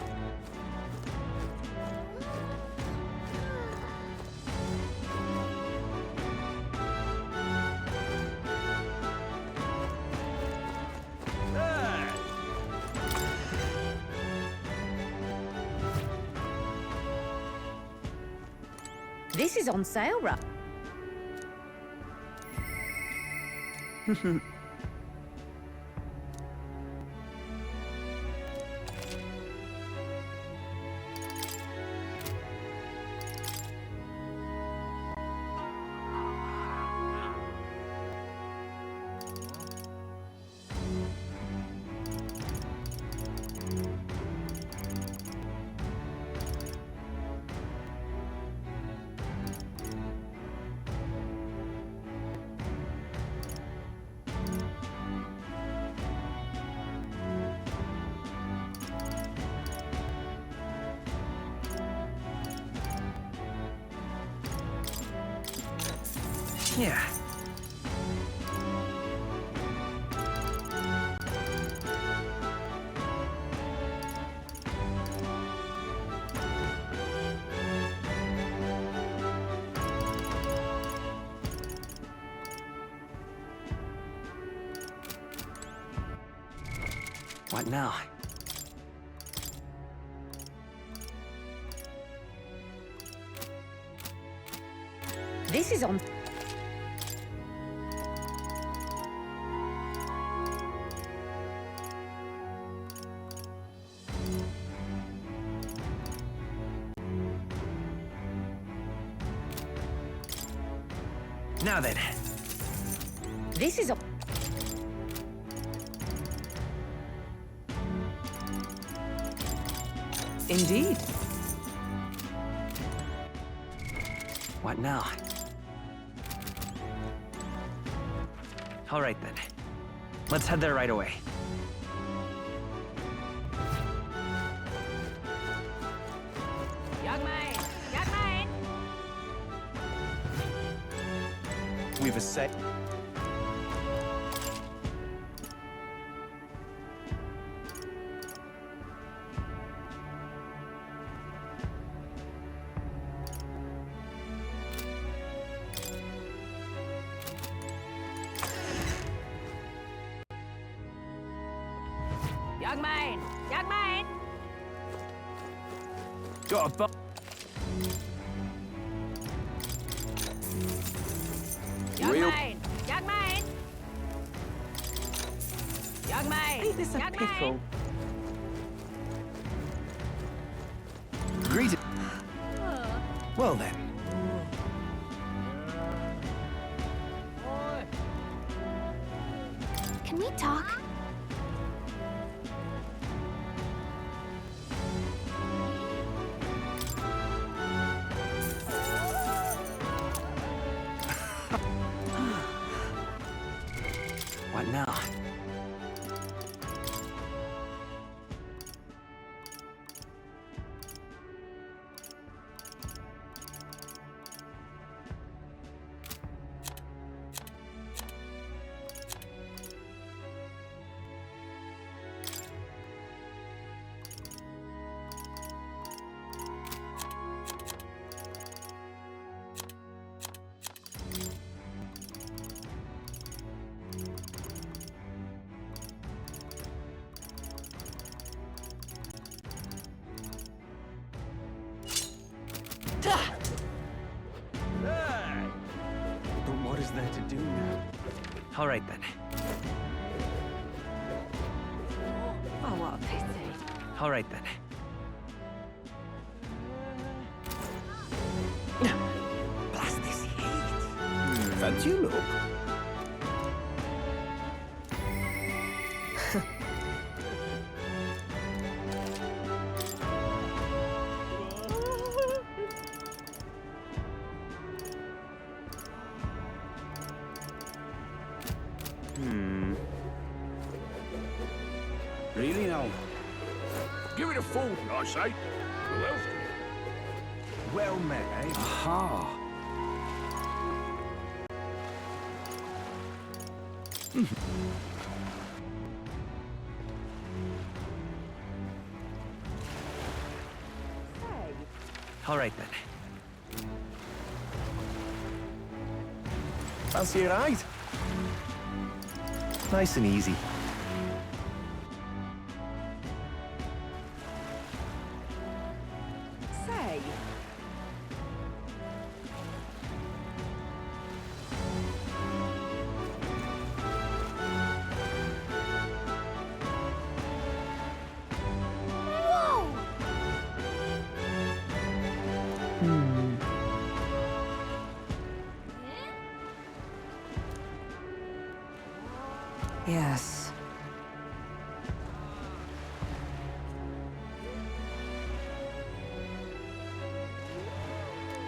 This is on sale, Ruff. Yeah. What now? This is on... Now then. This is on... Indeed. What now? All right then. Let's head there right away. Young man! Young man! a sec. Young man! Young man! Got a bu- Young Real- man! Young man! Young man! Ain't this a Young pickle? man! Greeting. Well then, Can we talk? What now? but what is there to do now? All right then. Oh, what a pity. All right then. Blast this heat. Fancy a look? Really now? Give it a fold, I say. Who else can it? Well met, eh? Aha! All right then. Fancy a ride? Nice and easy. Say, Whoa! yes.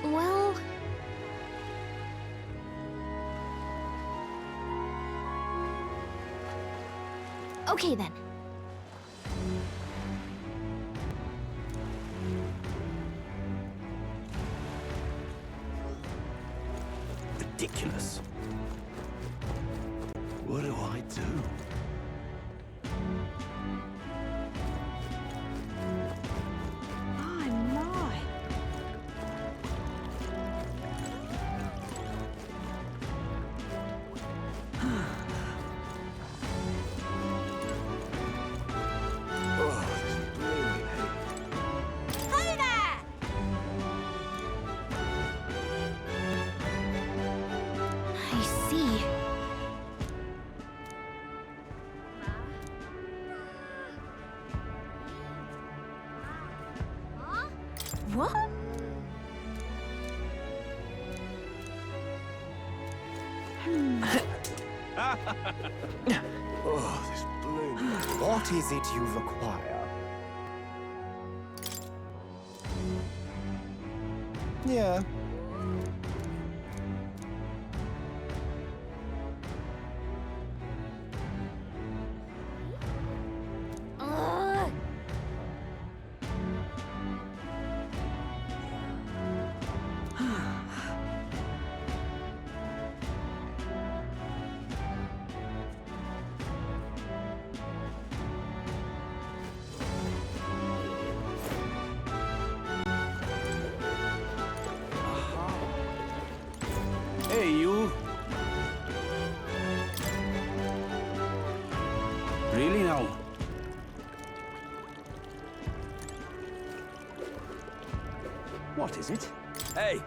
Well... Okay then. Ridiculous. What do I do? My, my. Oh, this is brilliant, hey? Hey there! I see. What? Oh, this brilliant. What is it you require? Yeah. Ugh. Really now? What is it? Hey!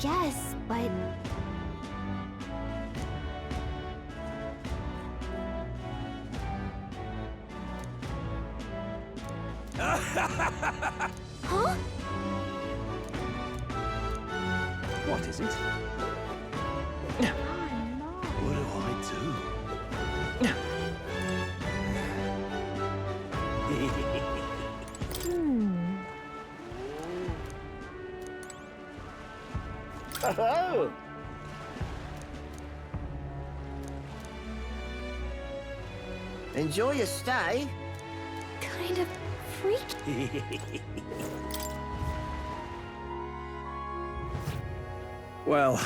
Guess, but... Huh? What is it? What do I do? Oh! Enjoy your stay. Kind of freaky. Well,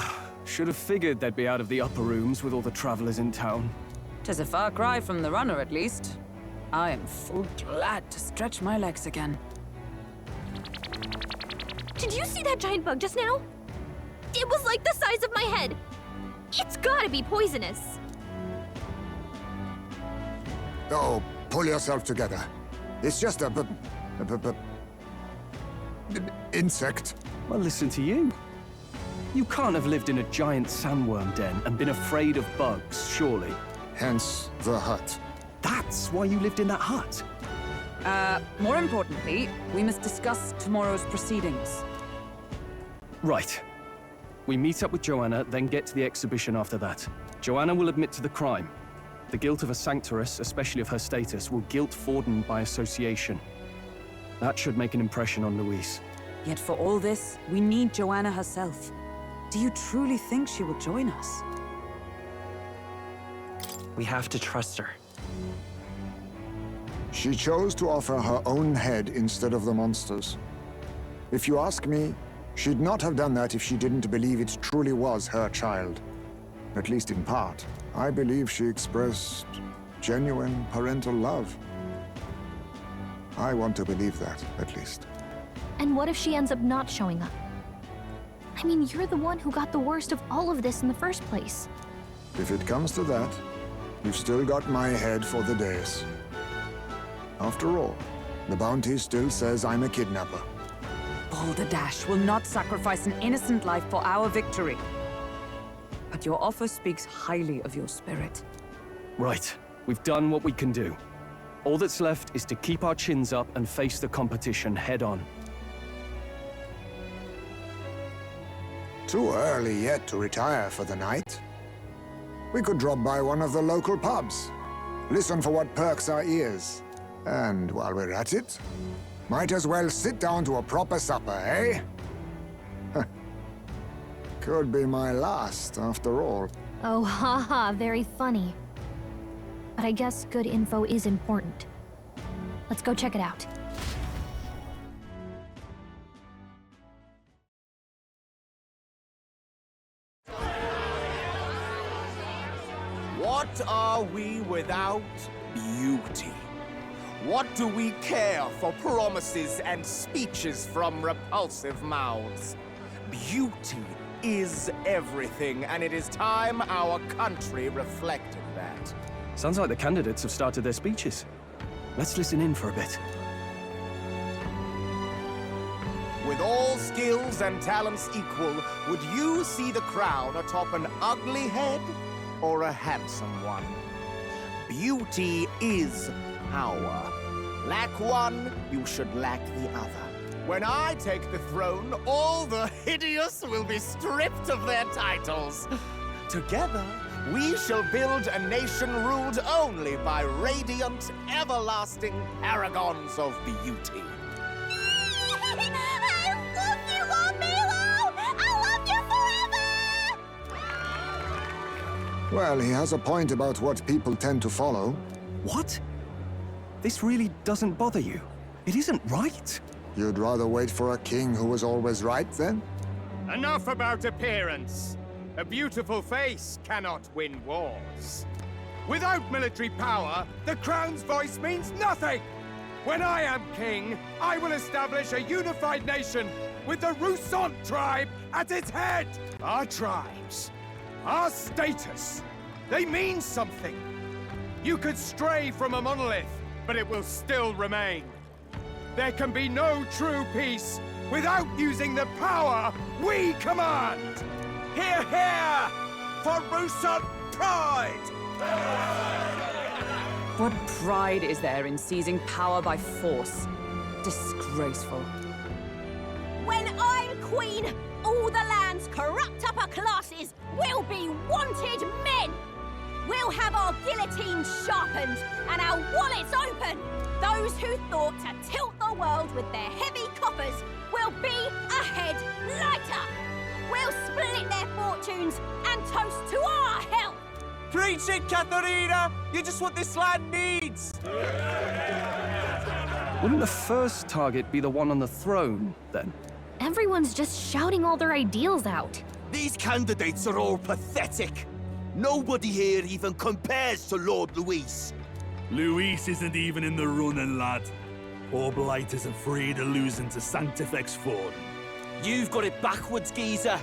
should have figured they'd be out of the upper rooms with all the travelers in town. 'Tis a far cry from the runner, at least. I am full glad to stretch my legs again. Did you see that giant bug just now? It was like the size of my head. It's gotta be poisonous. Oh, pull yourself together. It's just a insect. Well, listen to you. You can't have lived in a giant sandworm den and been afraid of bugs, surely. Hence the hut. That's why you lived in that hut. More importantly, we must discuss tomorrow's proceedings. Right. We meet up with Joanna, then get to the exhibition after that. Joanna will admit to the crime. The guilt of a sanctoress, especially of her status, will guilt Forden by association. That should make an impression on Louise. Yet for all this, we need Joanna herself. Do you truly think she will join us? We have to trust her. She chose to offer her own head instead of the monster's. If you ask me, she'd not have done that if she didn't believe it truly was her child. At least in part. I believe she expressed genuine parental love. I want to believe that, at least. And what if she ends up not showing up? I mean, you're the one who got the worst of all of this in the first place. If it comes to that, you've still got my head for the days. After all, the bounty still says I'm a kidnapper. Balderdash will not sacrifice an innocent life for our victory. But your offer speaks highly of your spirit. Right. We've done what we can do. All that's left is to keep our chins up and face the competition head on. Too early yet to retire for the night. We could drop by one of the local pubs. Listen for what perks our ears. And while we're at it, might as well sit down to a proper supper, eh? Could be my last, after all. Oh, haha, very funny. But I guess good info is important. Let's go check it out. What are we without beauty? What do we care for promises and speeches from repulsive mouths? Beauty is everything, and it is time our country reflected that. Sounds like the candidates have started their speeches. Let's listen in for a bit. With all skills and talents equal, would you see the crown atop an ugly head or a handsome one? Beauty is power. Lack one, you should lack the other. When I take the throne, all the hideous will be stripped of their titles. Together, we shall build a nation ruled only by radiant, everlasting paragons of beauty. I love you, Milo! I love you forever! Well, he has a point about what people tend to follow. What? This really doesn't bother you? It isn't right. You'd rather wait for a king who was always right, then? Enough about appearance. A beautiful face cannot win wars. Without military power, the crown's voice means nothing! When I am king, I will establish a unified nation with the Rousant tribe at its head! Our tribes, our status, they mean something. You could stray from a monolith, but it will still remain. There can be no true peace without using the power we command! Hear, hear! For Rousant pride! What pride is there in seizing power by force? Disgraceful. When I'm queen, all the land's corrupt upper classes will be wanted men! We'll have our guillotines sharpened and our wallets open! Those who thought to tilt the world with their heavy coffers will be a head lighter! We'll split their fortunes and toast to our health! Preach it, Katharina! You're just what this land needs! Wouldn't the first target be the one on the throne, then? Everyone's just shouting all their ideals out. These candidates are all pathetic. Nobody here even compares to Lord Luis. Luis isn't even in the running, lad. Poor Blight is afraid of losing to Sanctifex Forum. You've got it backwards, geezer.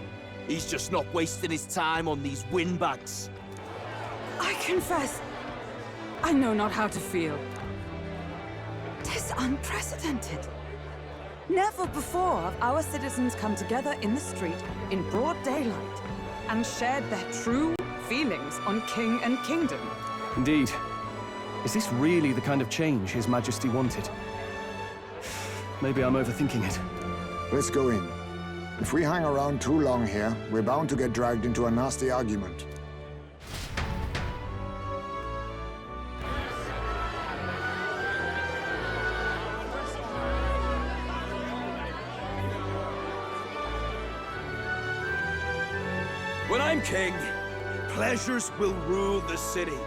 He's just not wasting his time on these windbags. I confess, I know not how to feel. 'Tis unprecedented. Never before have our citizens come together in the street in broad daylight and shared their true feelings on king and kingdom. Indeed. Is this really the kind of change His Majesty wanted? Maybe I'm overthinking it. Let's go in. If we hang around too long here, we're bound to get dragged into a nasty argument. When I'm king, pleasures will rule the city.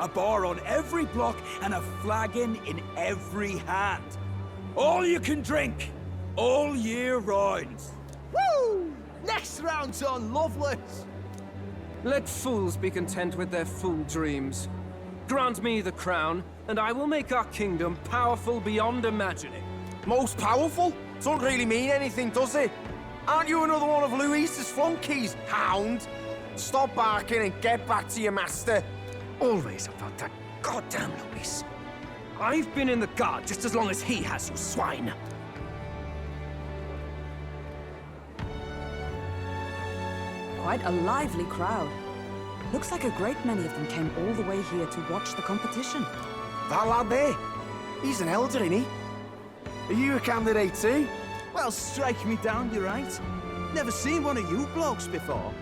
A bar on every block and a flagon in every hand. All you can drink, all year round. Woo! Next round's on Loveless! Let fools be content with their fool dreams. Grant me the crown, and I will make our kingdom powerful beyond imagining. Most powerful? Doesn't really mean anything, does it? Aren't you another one of Luis's flunkies, hound? Stop barking and get back to your master. Always about that goddamn Luis. I've been in the guard just as long as he has, you swine. Quite a lively crowd. Looks like a great many of them came all the way here to watch the competition. That lad there, he's an elder, ain't he? Are you a candidate too? Well, strike me down, you're right. Never seen one of you blokes before.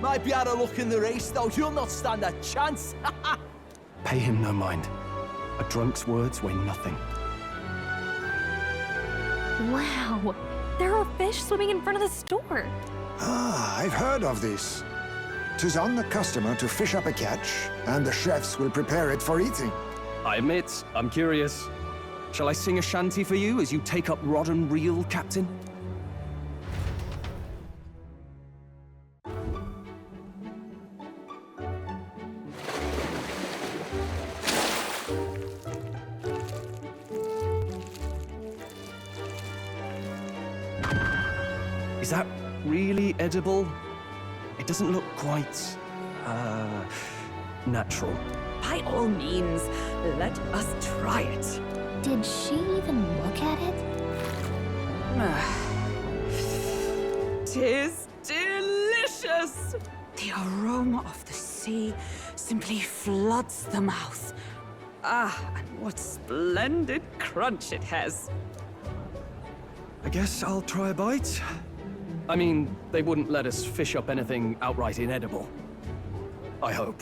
Might be had a look in the race, though. You'll not stand a chance. Pay him no mind. A drunk's words weigh nothing. Wow, there are fish swimming in front of the store. Ah, I've heard of this. 'Tis on the customer to fish up a catch, and the chefs will prepare it for eating. I admit, I'm curious. Shall I sing a shanty for you as you take up rod and reel, Captain? Is that really edible? It doesn't look quite, natural. By all means, let us try it. Did she even look at it? 'Tis delicious! The aroma of the sea simply floods the mouth. Ah, and what splendid crunch it has. I guess I'll try a bite. I mean, they wouldn't let us fish up anything outright inedible. I hope.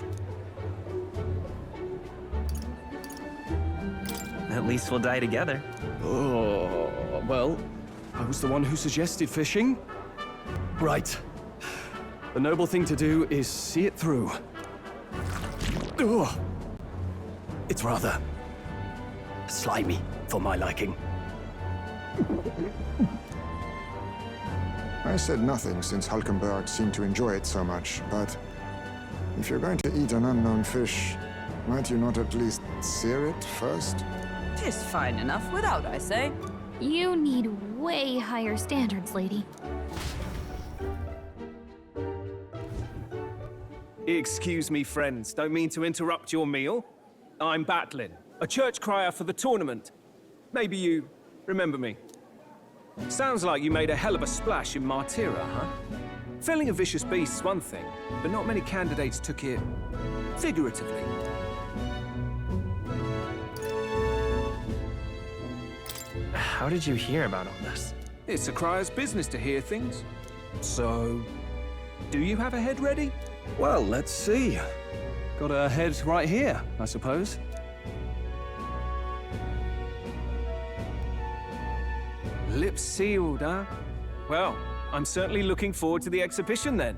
At least we'll die together. Oh, well, I was the one who suggested fishing. Right. The noble thing to do is see it through. Ugh. It's rather slimy for my liking. I said nothing since Hulkenberg seemed to enjoy it so much, but if you're going to eat an unknown fish, might you not at least sear it first? 'Tis fine enough without, I say. You need way higher standards, lady. Excuse me, friends. Don't mean to interrupt your meal. I'm Batlin, a church crier for the tournament. Maybe you remember me. Sounds like you made a hell of a splash in Martyra, huh? Felling a vicious beast's one thing, but not many candidates took it figuratively. How did you hear about all this? It's a crier's business to hear things. So, do you have a head ready? Well, let's see. Got a head right here, I suppose. Lips sealed, huh? Well, I'm certainly looking forward to the exhibition then.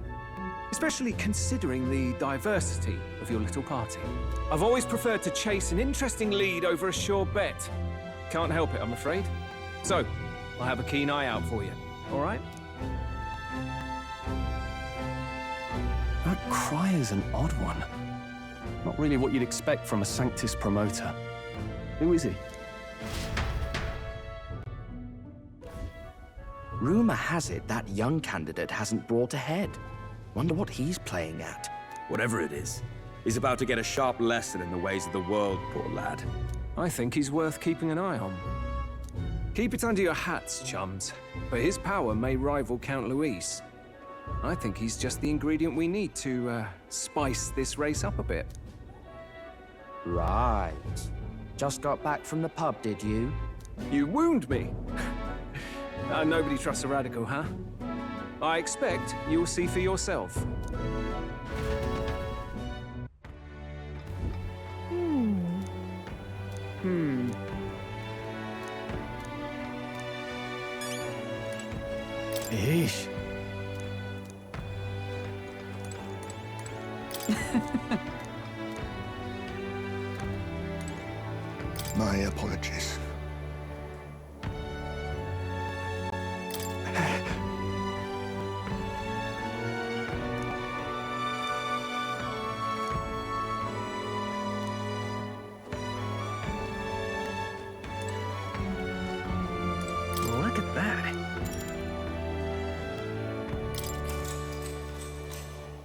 Especially considering the diversity of your little party. I've always preferred to chase an interesting lead over a sure bet. Can't help it, I'm afraid. So, I'll have a keen eye out for you, all right? That crier's an odd one. Not really what you'd expect from a Sanctus promoter. Who is he? Rumor has it that young candidate hasn't brought a head. Wonder what he's playing at. Whatever it is, he's about to get a sharp lesson in the ways of the world, poor lad. I think he's worth keeping an eye on. Keep it under your hats, chums, but his power may rival Count Luis. I think he's just the ingredient we need to, spice this race up a bit. Right. Just got back from the pub, did you? You wound me! Nobody trusts a radical, huh? I expect you'll see for yourself. Eesh. My apologies. Look at that.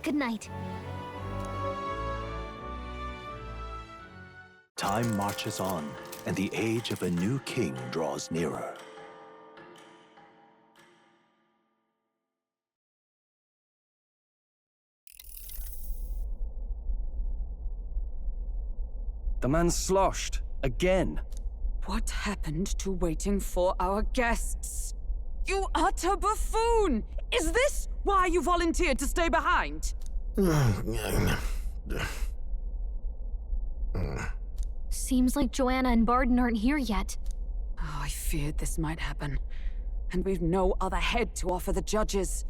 Good night. Time marches on, and the age of a new king draws nearer. The man's sloshed. Again. What happened to waiting for our guests? You utter buffoon! Is this why you volunteered to stay behind? Seems like Joanna and Barden aren't here yet. Oh, I feared this might happen. And we've no other head to offer the judges.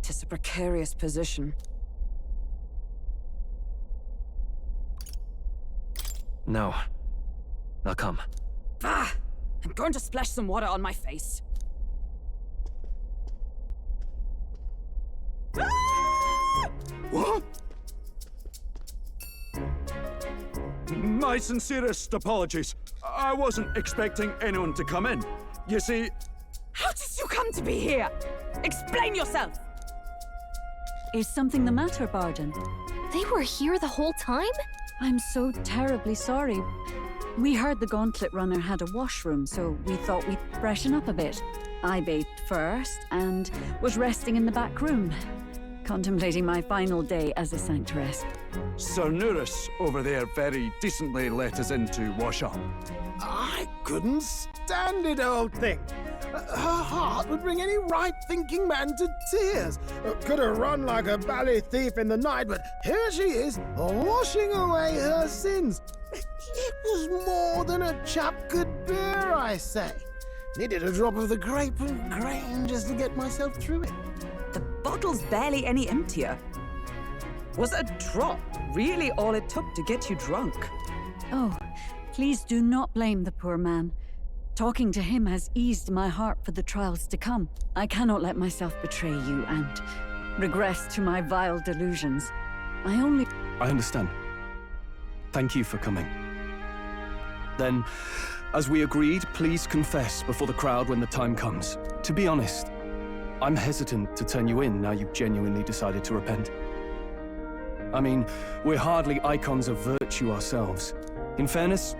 'Tis a precarious position. No. I'll come. Ah! I'm going to splash some water on my face. What? My sincerest apologies. I wasn't expecting anyone to come in. You see... How did you come to be here? Explain yourself! Is something the matter, Barden? They were here the whole time? I'm so terribly sorry. We heard the Gauntlet Runner had a washroom, so we thought we'd freshen up a bit. I bathed first and was resting in the back room, contemplating my final day as a sanctress. Sir Nuris over there very decently let us in to wash up. I couldn't stand it, old thing. Her heart would bring any right-thinking man to tears. Could have run like a bally thief in the night, but here she is, washing away her sins. It was more than a chap could bear, I say. Needed a drop of the grape and grain just to get myself through it. The bottle's barely any emptier. Was a drop really all it took to get you drunk. Oh, please do not blame the poor man. Talking to him has eased my heart for the trials to come. I cannot let myself betray you and regress to my vile delusions. I understand. Thank you for coming. Then, as we agreed, please confess before the crowd when the time comes. To be honest, I'm hesitant to turn you in now you've genuinely decided to repent. I mean, we're hardly icons of virtue ourselves. In fairness,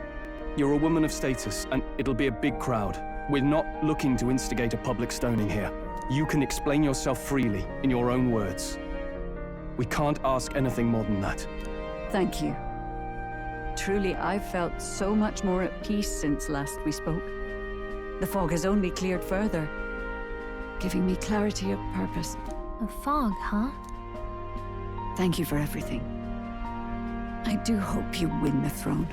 you're a woman of status, and it'll be a big crowd. We're not looking to instigate a public stoning here. You can explain yourself freely, in your own words. We can't ask anything more than that. Thank you. Truly, I've felt so much more at peace since last we spoke. The fog has only cleared further, giving me clarity of purpose. A fog, huh? Thank you for everything. I do hope you win the throne.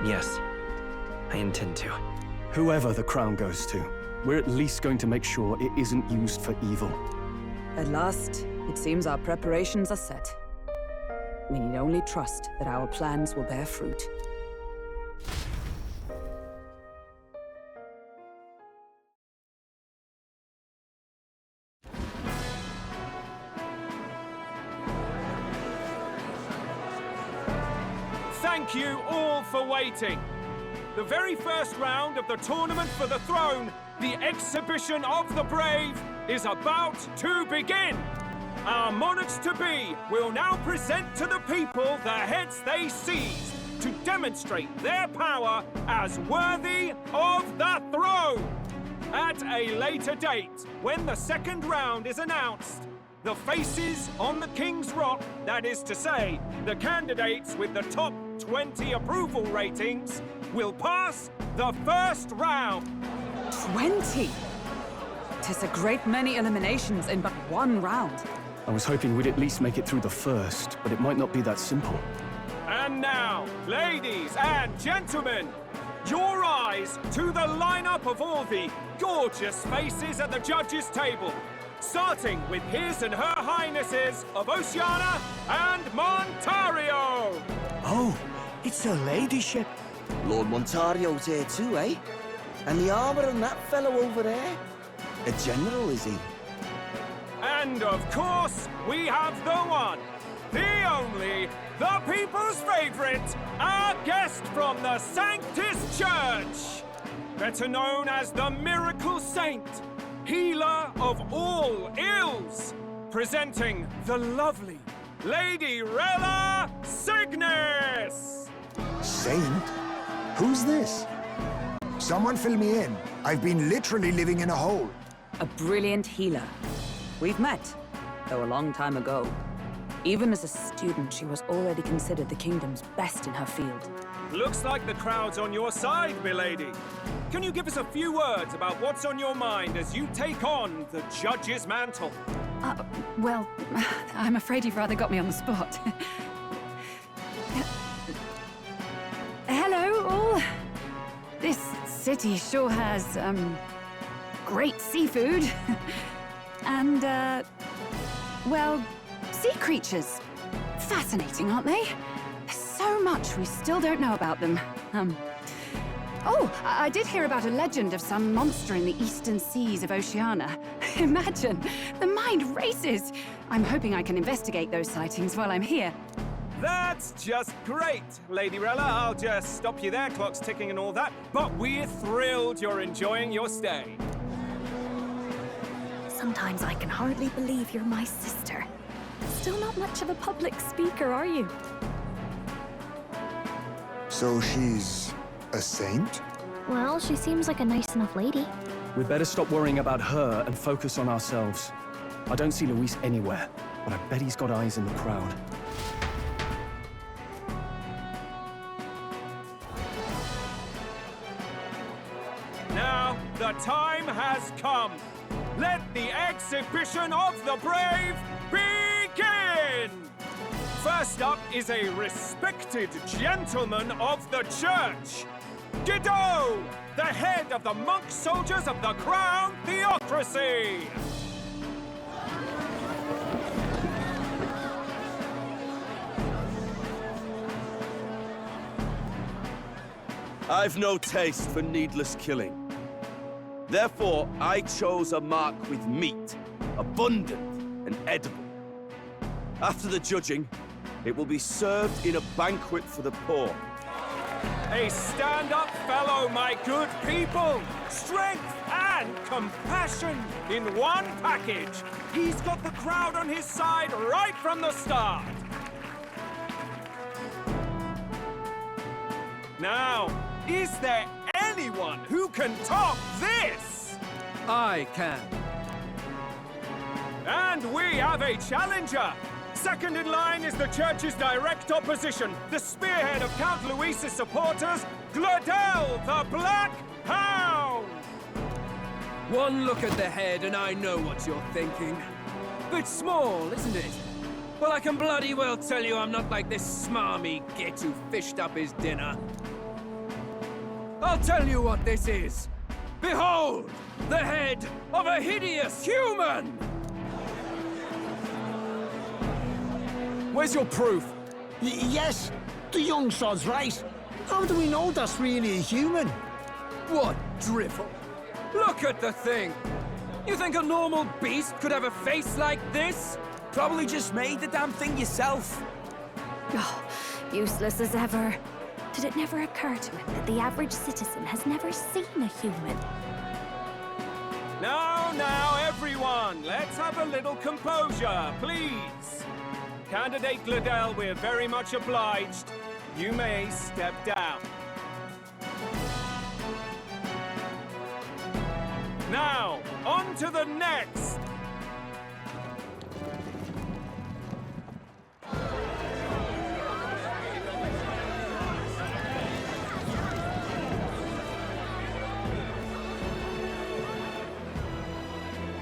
Yes, I intend to. Whoever the crown goes to, we're at least going to make sure it isn't used for evil. At last, it seems our preparations are set. We need only trust that our plans will bear fruit. Thank you all for waiting. The very first round of the tournament for the throne, the exhibition of the brave, is about to begin. Our monarchs-to-be will now present to the people the heads they seized to demonstrate their power as worthy of the throne. At a later date, when the second round is announced, the faces on the King's Rock, that is to say, the candidates with the top 20 approval ratings, will pass the first round. 20? 'Tis a great many eliminations in but one round. I was hoping we'd at least make it through the first, but it might not be that simple. And now, ladies and gentlemen, your eyes to the lineup of all the gorgeous faces at the judges' table, starting with his and her highnesses of Oceania and Montario. Oh, it's her ladyship. Lord Montario's here too, eh? And the armor on that fellow over there? A general, is he? And of course, we have the one, the only, the people's favorite, our guest from the Sanctus Church, better known as the Miracle Saint, healer of all ills, presenting the lovely Lady Rella Cygnus! Saint? Who's this? Someone fill me in. I've been literally living in a hole. A brilliant healer. We've met, though a long time ago. Even as a student, she was already considered the kingdom's best in her field. Looks like the crowd's on your side, milady. Can you give us a few words about what's on your mind as you take on the judge's mantle? Well, I'm afraid you've rather got me on the spot. Hello, all. This city sure has, great seafood. And, well, sea creatures. Fascinating, aren't they? There's so much we still don't know about them. Oh, I did hear about a legend of some monster in the eastern seas of Oceania. Imagine, the mind races. I'm hoping I can investigate those sightings while I'm here. That's just great, Lady Rella. I'll just stop you there, clock's ticking and all that. But we're thrilled you're enjoying your stay. Sometimes I can hardly believe you're my sister. Still not much of a public speaker, are you? So she's a saint? Well, she seems like a nice enough lady. We'd better stop worrying about her and focus on ourselves. I don't see Luis anywhere, but I bet he's got eyes in the crowd. Now, the time has come. Let the exhibition of the brave begin! First up is a respected gentleman of the church, Guido, the head of the monk soldiers of the Crown Theocracy. I've no taste for needless killing. Therefore, I chose a mark with meat, abundant and edible. After the judging, it will be served in a banquet for the poor. A stand-up fellow, my good people! Strength and compassion in one package! He's got the crowd on his side right from the start! Now, is there anyone who can top this? I can. And we have a challenger! Second in line is the church's direct opposition, the spearhead of Count Luis's supporters, Gladel the Black Hound! One look at the head and I know what you're thinking. Bit small, isn't it? Well, I can bloody well tell you I'm not like this smarmy git who fished up his dinner. I'll tell you what this is. Behold, the head of a hideous human! Where's your proof? Yes, the young sod's right. How do we know that's really a human? What drivel? Look at the thing! You think a normal beast could have a face like this? Probably just made the damn thing yourself. Oh, useless as ever. Did it never occur to him that the average citizen has never seen a human? Now, everyone, let's have a little composure, please. Candidate Gladel, we're very much obliged. You may step down. Now, on to the next!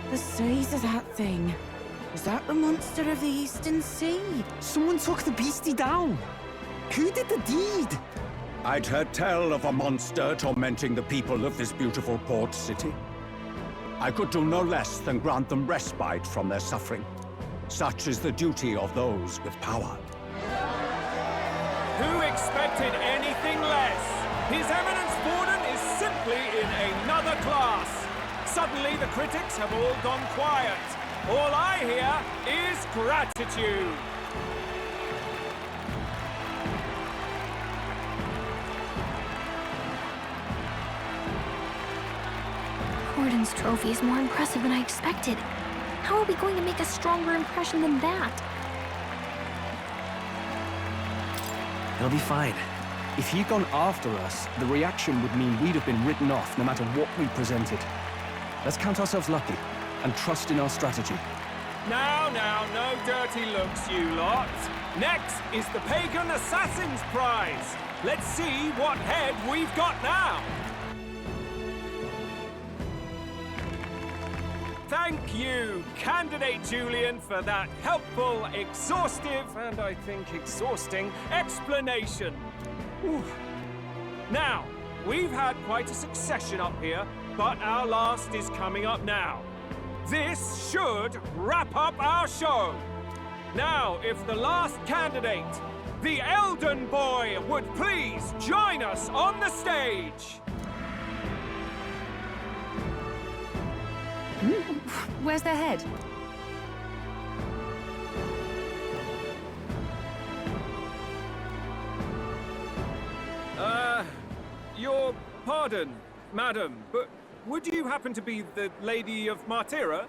The size of that thing. Is that the monster of the Eastern Sea? Someone took the beastie down. Who did the deed? I'd heard tell of a monster tormenting the people of this beautiful port city. I could do no less than grant them respite from their suffering. Such is the duty of those with power. Who expected anything less? His Eminence Borden is simply in another class. Suddenly the critics have all gone quiet. All I hear is gratitude. Borden's trophy is more impressive than I expected. How are we going to make a stronger impression than that? He'll be fine. If he'd gone after us, the reaction would mean we'd have been written off no matter what we presented. Let's count ourselves lucky and trust in our strategy. Now, no dirty looks, you lot. Next is the Pagan Assassin's Prize. Let's see what head we've got now. Thank you, Candidate Julian, for that helpful, exhaustive, and I think exhausting explanation. Ooh. Now, we've had quite a succession up here, but our last is coming up now. This should wrap up our show. Now, if the last candidate, the Elden Boy, would please join us on the stage. Where's their head? Your pardon, madam, but would you happen to be the Lady of Martyra?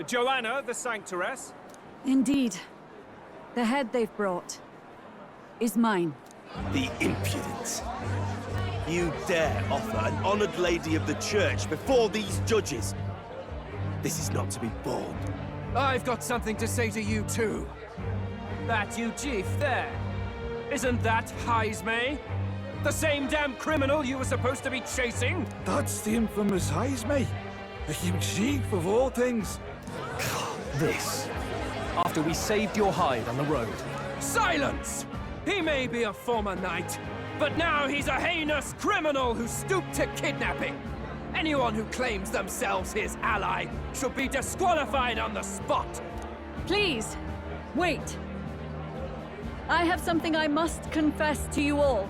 Joanna, the Sanctoress? Indeed. The head they've brought is mine. The impudence. You dare offer an honored lady of the church before these judges? This is not to be borne. I've got something to say to you too. That you chief there. Isn't that Heismay? The same damn criminal you were supposed to be chasing? That's the infamous Heismay. A huge chief of all things. This. After we saved your hide on the road. Silence! He may be a former knight, but now he's a heinous criminal who stooped to kidnapping. Anyone who claims themselves his ally should be disqualified on the spot. Please, wait. I have something I must confess to you all.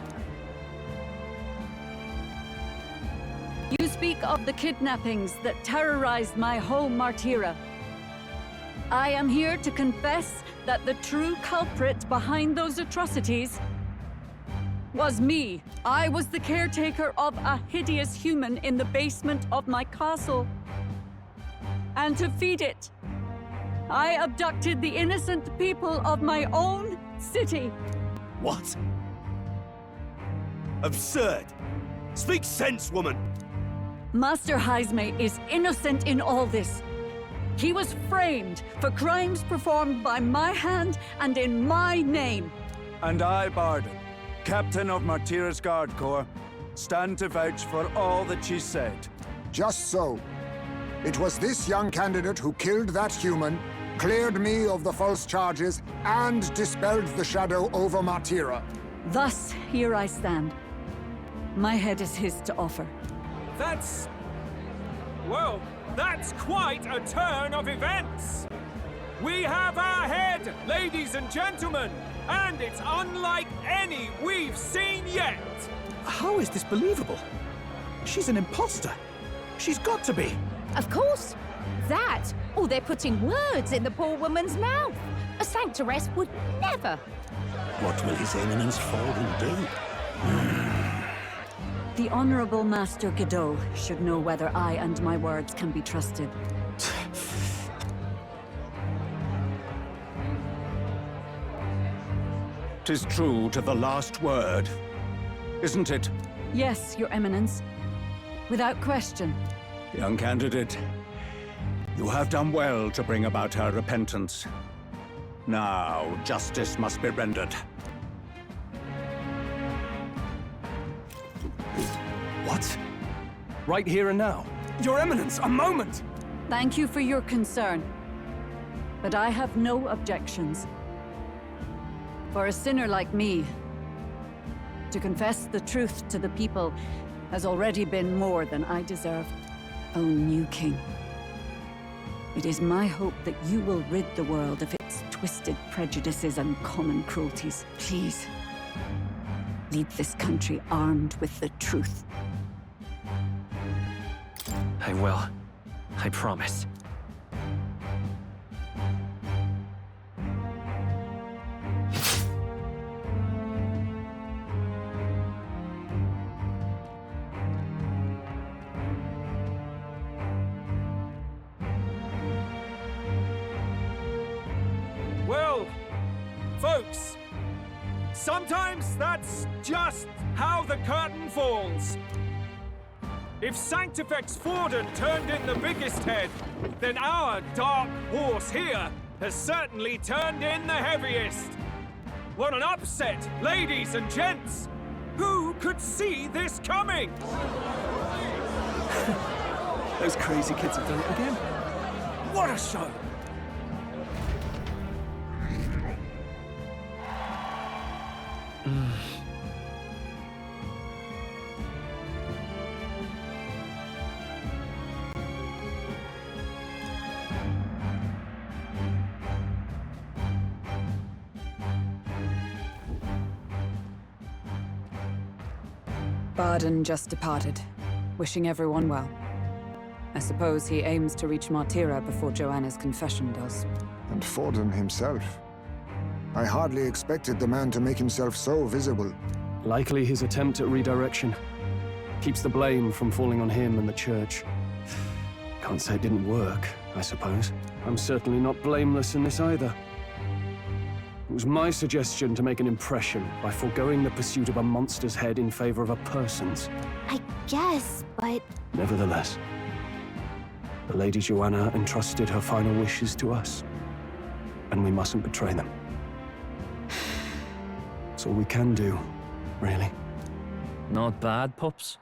speak of the kidnappings that terrorized my home, Martira. I am here to confess that the true culprit behind those atrocities was me. I was the caretaker of a hideous human in the basement of my castle. And to feed it, I abducted the innocent people of my own city. What? Absurd! Speak sense, woman! Master Heisme is innocent in all this. He was framed for crimes performed by my hand and in my name. And I, Barden, Captain of Martira's Guard Corps, stand to vouch for all that she said. Just so. It was this young candidate who killed that human, cleared me of the false charges, and dispelled the shadow over Martira. Thus, here I stand. My head is his to offer. That's... well, that's quite a turn of events! We have our head, ladies and gentlemen, and it's unlike any we've seen yet! How is this believable? She's an imposter. She's got to be. Of course. That, or they're putting words in the poor woman's mouth. A sanctoress would never. What will His Eminence Fallen do? The Honorable Master Godot should know whether I and my words can be trusted. 'Tis true to the last word, isn't it? Yes, Your Eminence. Without question. Young candidate, you have done well to bring about her repentance. Now, justice must be rendered. What? Right here and now? Your Eminence, a moment! Thank you for your concern. But I have no objections. For a sinner like me, to confess the truth to the people has already been more than I deserve. O new king, it is my hope that you will rid the world of its twisted prejudices and common cruelties. Please, lead this country armed with the truth. I will. I promise. Well, folks, sometimes that's just how the curtain falls. If Sanctifex Forden turned in the biggest head, then our dark horse here has certainly turned in the heaviest. What an upset, ladies and gents! Who could see this coming? Those crazy kids have done it again. What a show! Barden just departed, wishing everyone well. I suppose he aims to reach Martira before Joanna's confession does. And Forden himself. I hardly expected the man to make himself so visible. Likely his attempt at redirection. Keeps the blame from falling on him and the church. Can't say it didn't work, I suppose. I'm certainly not blameless in this either. It was my suggestion to make an impression by foregoing the pursuit of a monster's head in favor of a person's. I guess, but... Nevertheless, the Lady Joanna entrusted her final wishes to us, and we mustn't betray them. That's all we can do, really. Not bad, pups.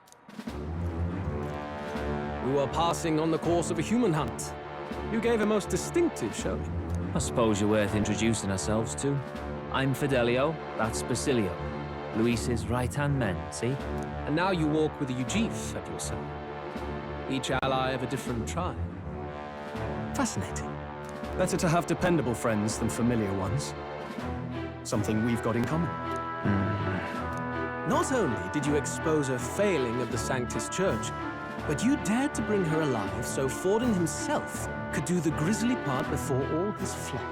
We were passing on the course of a human hunt. You gave a most distinctive showing. I suppose you're worth introducing ourselves to. I'm Fidelio, that's Basilio. Luis's right-hand men, see? And now you walk with a Ujif at your side. Each ally of a different tribe. Fascinating. Better to have dependable friends than familiar ones. Something we've got in common. Not only did you expose a failing of the Sanctus Church, But you dared to bring her alive so Forden himself could do the grisly part before all his flock.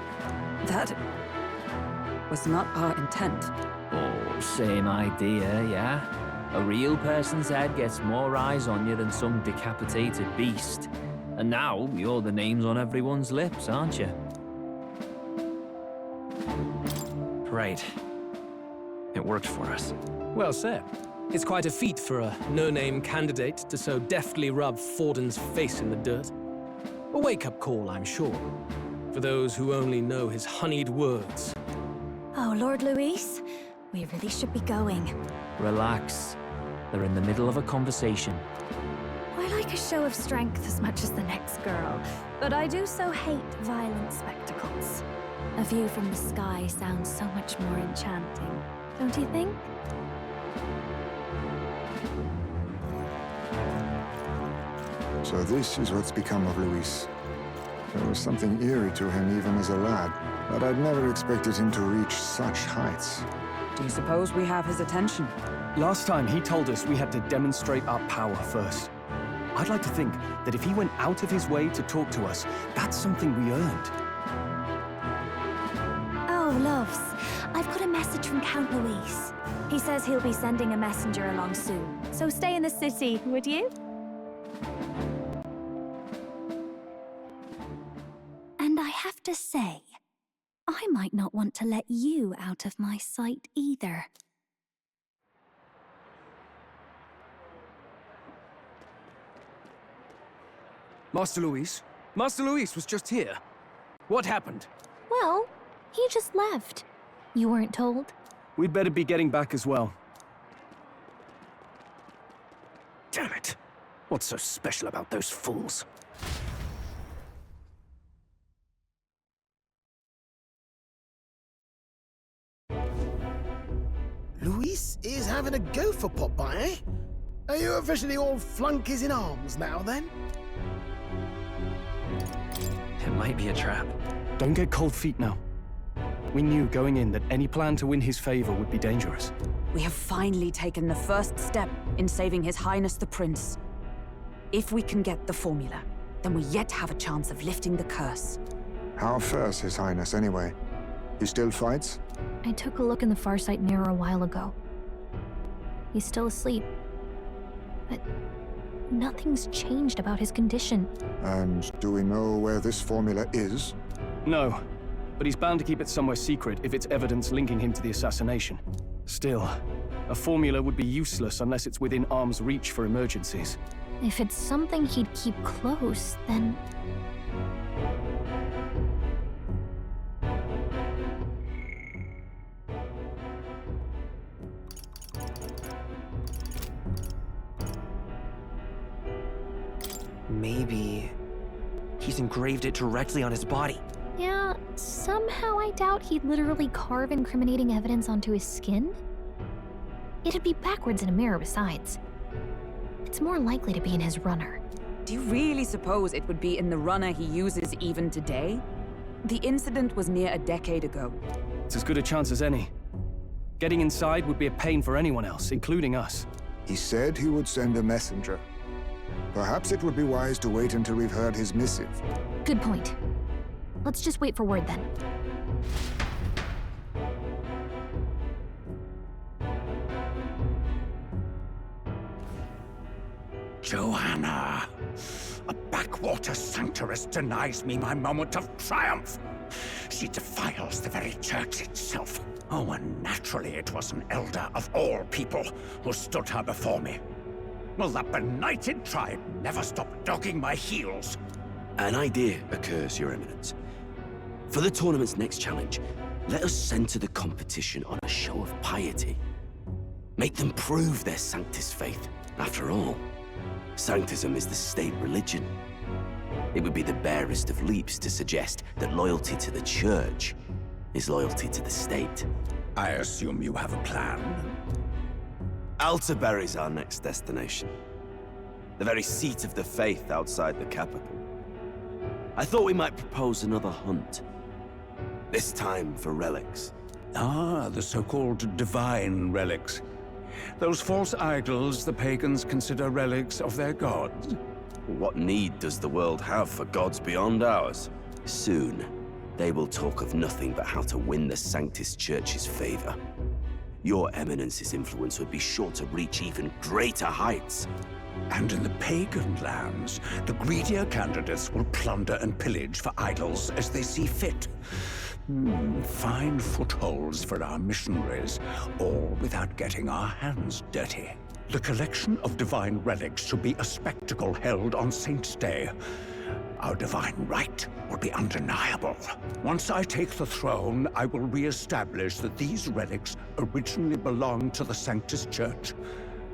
That was not our intent. Oh, same idea, yeah? A real person's head gets more eyes on you than some decapitated beast. And now, you're the names on everyone's lips, aren't you? Right. It worked for us. Well said. It's quite a feat for a no-name candidate to so deftly rub Forden's face in the dirt. A wake-up call, I'm sure, for those who only know his honeyed words. Oh, Lord Luis, we really should be going. Relax. They're in the middle of a conversation. I like a show of strength as much as the next girl, but I do so hate violent spectacles. A view from the sky sounds so much more enchanting, don't you think? So this is what's become of Luis. There was something eerie to him even as a lad, but I'd never expected him to reach such heights. Do you suppose we have his attention? Last time he told us we had to demonstrate our power first. I'd like to think that if he went out of his way to talk to us, that's something we earned. Oh, loves, I've got a message from Count Luis. He says he'll be sending a messenger along soon, so stay in the city, would you? And I have to say, I might not want to let you out of my sight either. Master Luis? Master Luis was just here. What happened? Well, he just left. You weren't told? We'd better be getting back as well. Damn it. What's so special about those fools? Luis is having a go for Popeye, eh? Are you officially all flunkies in arms now, then? It might be a trap. Don't get cold feet now. We knew going in that any plan to win his favor would be dangerous. We have finally taken the first step in saving His Highness the Prince. If we can get the formula, then we yet have a chance of lifting the curse. How fares His Highness, anyway? He still fights? I took a look in the Farsight mirror a while ago. He's still asleep. But nothing's changed about his condition. And do we know where this formula is? No, but he's bound to keep it somewhere secret if it's evidence linking him to the assassination. Still, a formula would be useless unless it's within arm's reach for emergencies. If it's something he'd keep close, then... Maybe he's engraved it directly on his body. Yeah, somehow I doubt he'd literally carve incriminating evidence onto his skin. It'd be backwards in a mirror besides. It's more likely to be in his runner. Do you really suppose it would be in the runner he uses even today? The incident was near a decade ago. It's as good a chance as any. Getting inside would be a pain for anyone else, including us. He said he would send a messenger. Perhaps it would be wise to wait until we've heard his missive. Good point. Let's just wait for word then. Joanna! A backwater sanctuarist denies me my moment of triumph! She defiles the very church itself. Oh, and naturally it was an elder of all people who stood her before me. Will that benighted tribe never stop dogging my heels? An idea occurs, Your Eminence. For the tournament's next challenge, let us center the competition on a show of piety. Make them prove their Sanctus faith. After all, Sanctism is the state religion. It would be the barest of leaps to suggest that loyalty to the Church is loyalty to the state. I assume you have a plan? Altaberry's our next destination. The very seat of the faith outside the capital. I thought we might propose another hunt. This time for relics. Ah, the so-called divine relics. Those false idols the pagans consider relics of their gods. What need does the world have for gods beyond ours? Soon, they will talk of nothing but how to win the Sanctus Church's favor. Your Eminence's influence would be sure to reach even greater heights. And in the pagan lands, the greedier candidates will plunder and pillage for idols as they see fit. Fine footholds for our missionaries, all without getting our hands dirty. The collection of divine relics should be a spectacle held on Saint's Day. Our divine right will be undeniable. Once I take the throne, I will re-establish that these relics originally belonged to the Sanctus Church,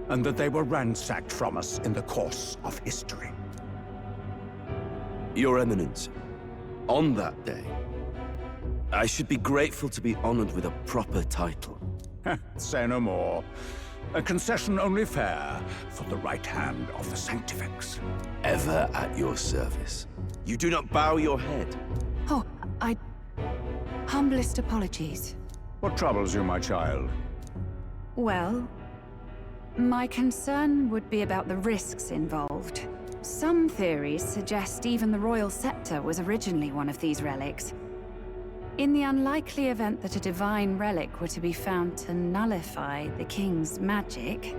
and that they were ransacked from us in the course of history. Your Eminence, on that day, I should be grateful to be honored with a proper title. Say no more. A concession only fair for the right hand of the Sanctifex. Ever at your service. You do not bow your head. Oh, humblest apologies. What troubles you, my child? Well, my concern would be about the risks involved. Some theories suggest even the royal scepter was originally one of these relics. In the unlikely event that a divine relic were to be found to nullify the king's magic...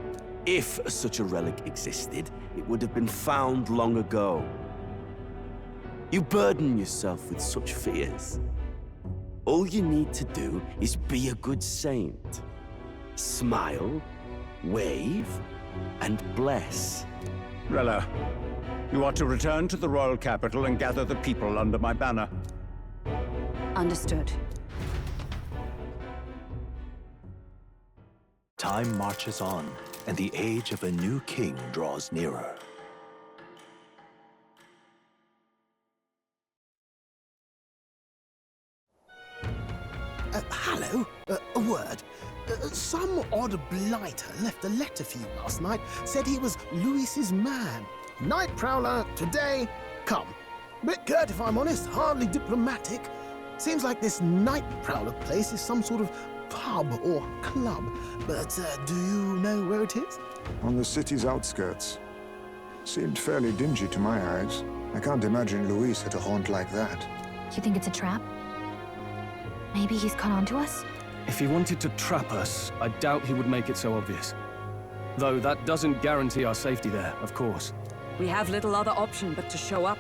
If such a relic existed, it would have been found long ago. You burden yourself with such fears. All you need to do is be a good saint. Smile, wave, and bless. Rella, you are to return to the royal capital and gather the people under my banner. Understood. Time marches on, and the age of a new king draws nearer. Hello? A word. Some odd blighter left a letter for you last night. Said he was Luis's man. Night Prowler, today, come. Bit curt if I'm honest, hardly diplomatic. Seems like this Night Prowler place is some sort of pub or club. But do you know where it is? On the city's outskirts. Seemed fairly dingy to my eyes. I can't imagine Luis at a haunt like that. You think it's a trap? Maybe he's caught on to us? If he wanted to trap us, I doubt he would make it so obvious. Though that doesn't guarantee our safety there, of course. We have little other option but to show up.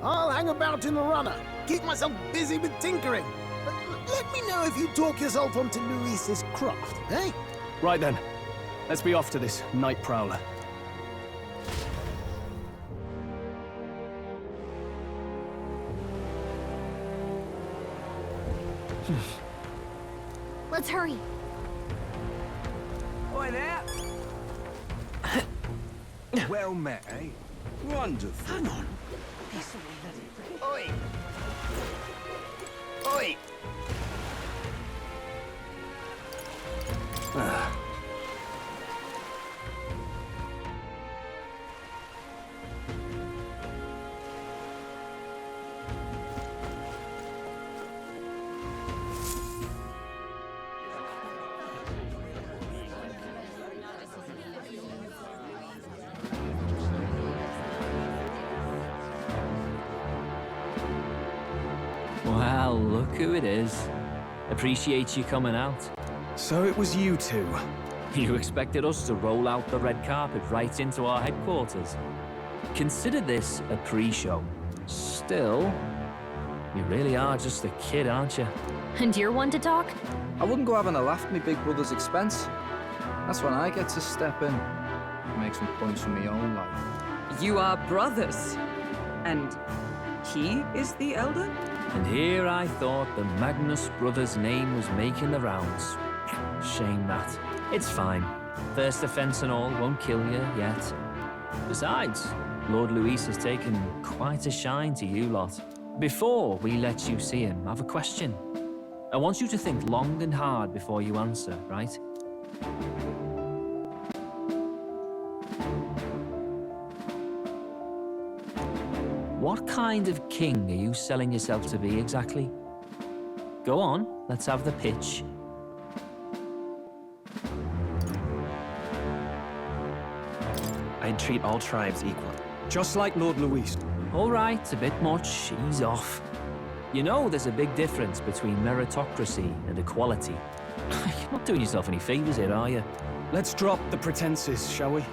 I'll hang about in the runner. Keep myself busy with tinkering. But let me know if you talk yourself onto Luis's craft, eh? Right then. Let's be off to this Night Prowler. Let's hurry. Oi there! Well met, eh? Wonderful. Hang on. Oi! Oi! Well, look who it is. Appreciate you coming out. So it was you two. You expected us to roll out the red carpet right into our headquarters. Consider this a pre-show. Still, you really are just a kid, aren't you? And you're one to talk? I wouldn't go having a laugh at my big brother's expense. That's when I get to step in and make some points from my own life. You are brothers. And he is the elder? And here I thought the Magnus brothers' name was making the rounds. Shame that. It's fine. First offense and all won't kill you yet. Besides, Lord Luis has taken quite a shine to you lot. Before we let you see him, I have a question. I want you to think long and hard before you answer, right? What kind of king are you selling yourself to be exactly? Go on, let's have the pitch. I'd treat all tribes equal. Just like Lord Luis. All right, a bit much. Ease off. You know there's a big difference between meritocracy and equality. You're not doing yourself any favors here, are you? Let's drop the pretenses, shall we?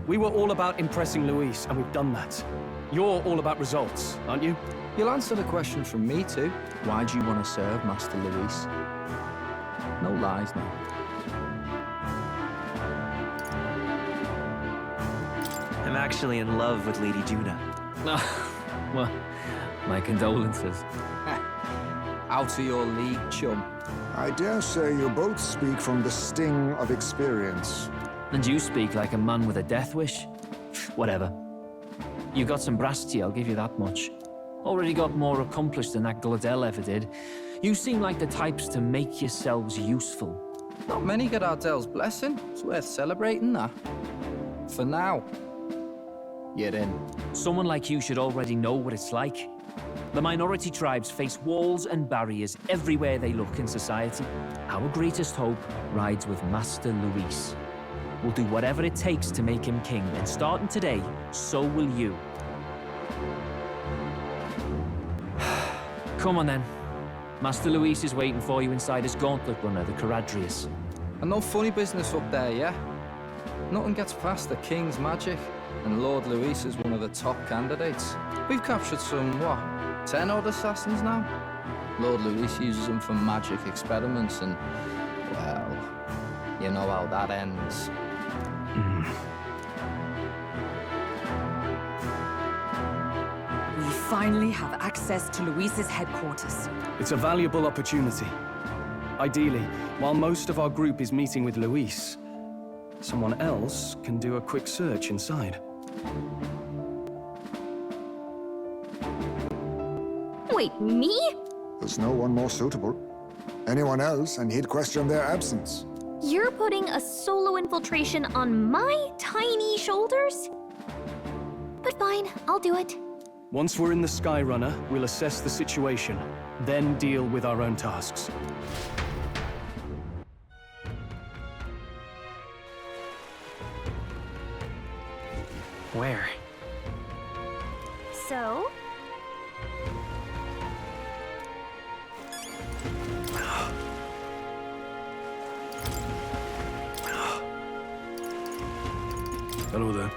We were all about impressing Luis, and we've done that. You're all about results, aren't you? You'll answer the question from me too. Why do you want to serve Master Luis? No lies now. I'm actually in love with Lady Juna. Well, my condolences. Out of your league, chum. I dare say you both speak from the sting of experience. And you speak like a man with a death wish. Whatever. You got some brass to you, I'll give you that much. Already got more accomplished than that Gladel ever did. You seem like the types to make yourselves useful. Not many get Ardel's blessing. It's worth celebrating that. For now, you're in. Someone like you should already know what it's like. The minority tribes face walls and barriers everywhere they look in society. Our greatest hope rides with Master Luis. We'll do whatever it takes to make him king, and starting today, so will you. Come on then. Master Luis is waiting for you inside his gauntlet runner, the Caradrius. And no funny business up there, yeah? Nothing gets past the King's magic, and Lord Luis is one of the top candidates. We've captured some, 10 odd assassins now? Lord Luis uses them for magic experiments and, well, you know how that ends. We finally have access to Luis's headquarters. It's a valuable opportunity. Ideally, while most of our group is meeting with Luis, someone else can do a quick search inside. Wait, me? There's no one more suitable. Anyone else, and he'd question their absence. You're putting a solo infiltration on my tiny shoulders? But fine, I'll do it. Once we're in the Skyrunner, we'll assess the situation, then deal with our own tasks. Where? So? Hello there.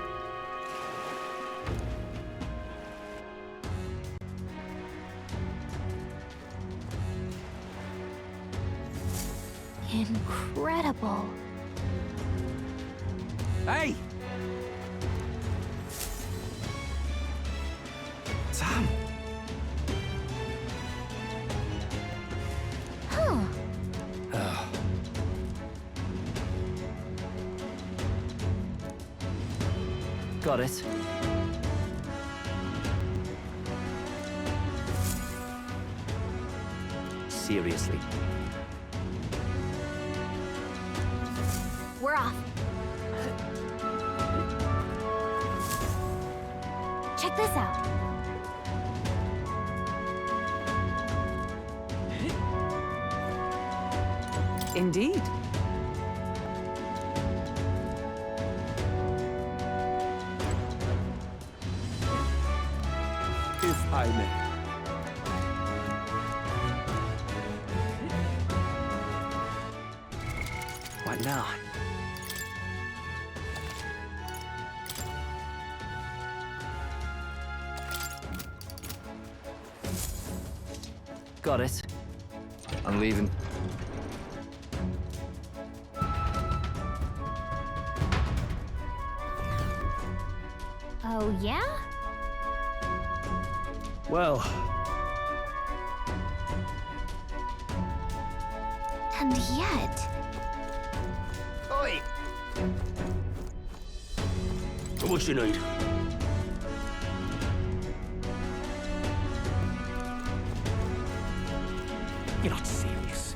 Incredible. Hey! Sam! Huh. Got it. Seriously. We're off. Check this out. Indeed. If I may. What now? Got it. I'm leaving. Oh, yeah? Well, And yet... Oi! How much you need? You're not serious.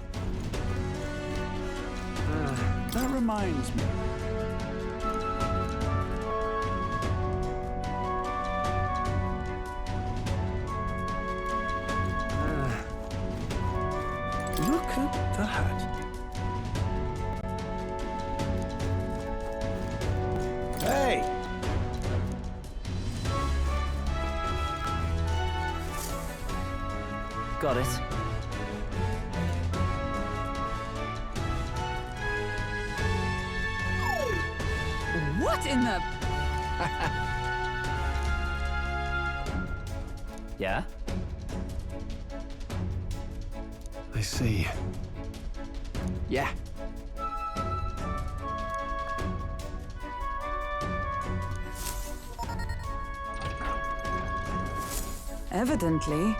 That reminds me. Look at that. Hey! got it. What in the... Yeah? I see. Yeah. Evidently.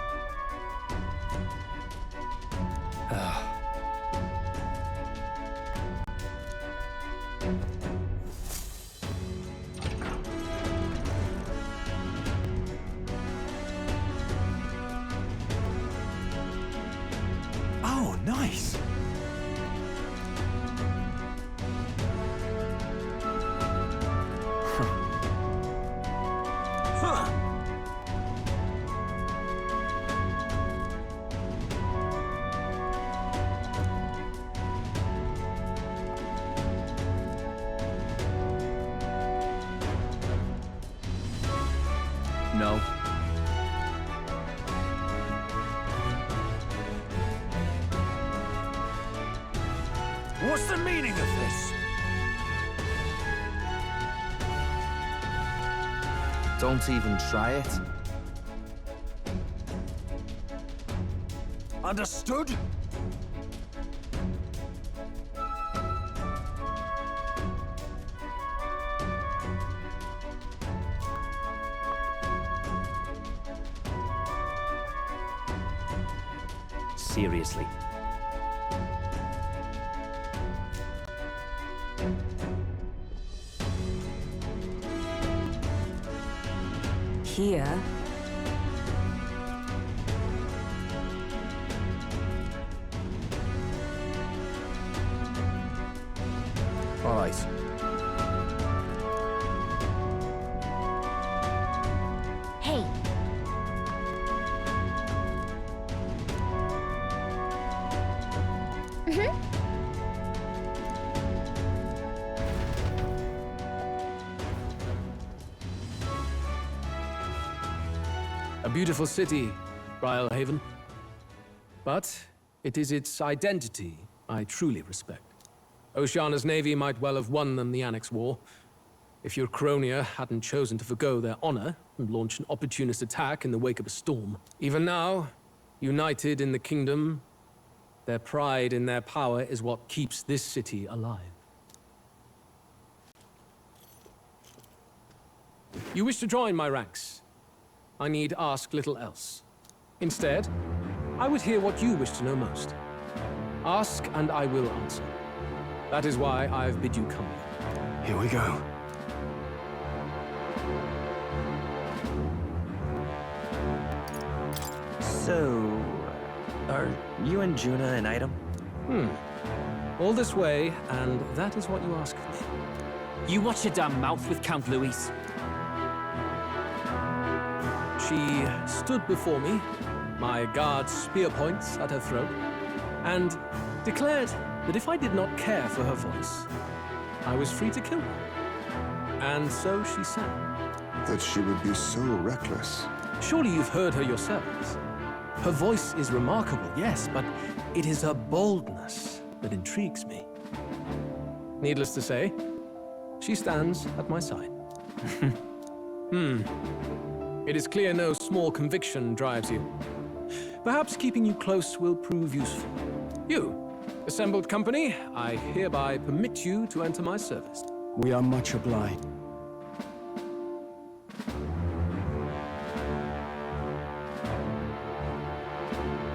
Oh, nice. No. What's the meaning of this? Don't even try it. Understood? Seriously. Here. All right. Hey. A beautiful city, Brialhaven. But it is its identity I truly respect. Oceana's navy might well have won them the Annex War, if your Cronia hadn't chosen to forgo their honor and launch an opportunist attack in the wake of a storm. Even now, united in the kingdom, their pride in their power is what keeps this city alive. You wish to join my ranks. I need ask little else. Instead, I would hear what you wish to know most. Ask and I will answer. That is why I've bid you come here. Here we go. So, are you and Juna an item? All this way, and that is what you ask for. You watch your damn mouth with Count Louis. She stood before me, my guard's spear points at her throat, and declared that if I did not care for her voice, I was free to kill her. And so she sang. That she would be so reckless. Surely you've heard her yourselves. Her voice is remarkable, yes, but it is her boldness that intrigues me. Needless to say, she stands at my side. It is clear no small conviction drives you. Perhaps keeping you close will prove useful. You, assembled company, I hereby permit you to enter my service. We are much obliged.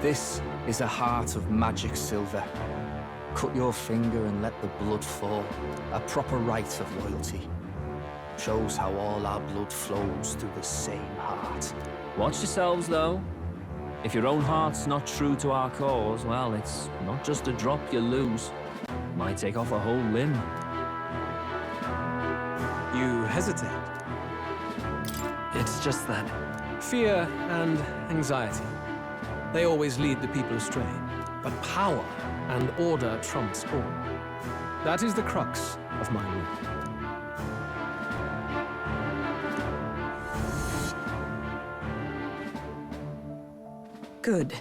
This is a heart of magic silver. Cut your finger and let the blood fall. A proper rite of loyalty. Shows how all our blood flows through the same heart. Watch yourselves, though. If your own heart's not true to our cause, well, it's not just a drop you lose. Might take off a whole limb. You hesitate. It's just that. Fear and anxiety. They always lead the people astray. But power and order trumps all. That is the crux of my rule. Good.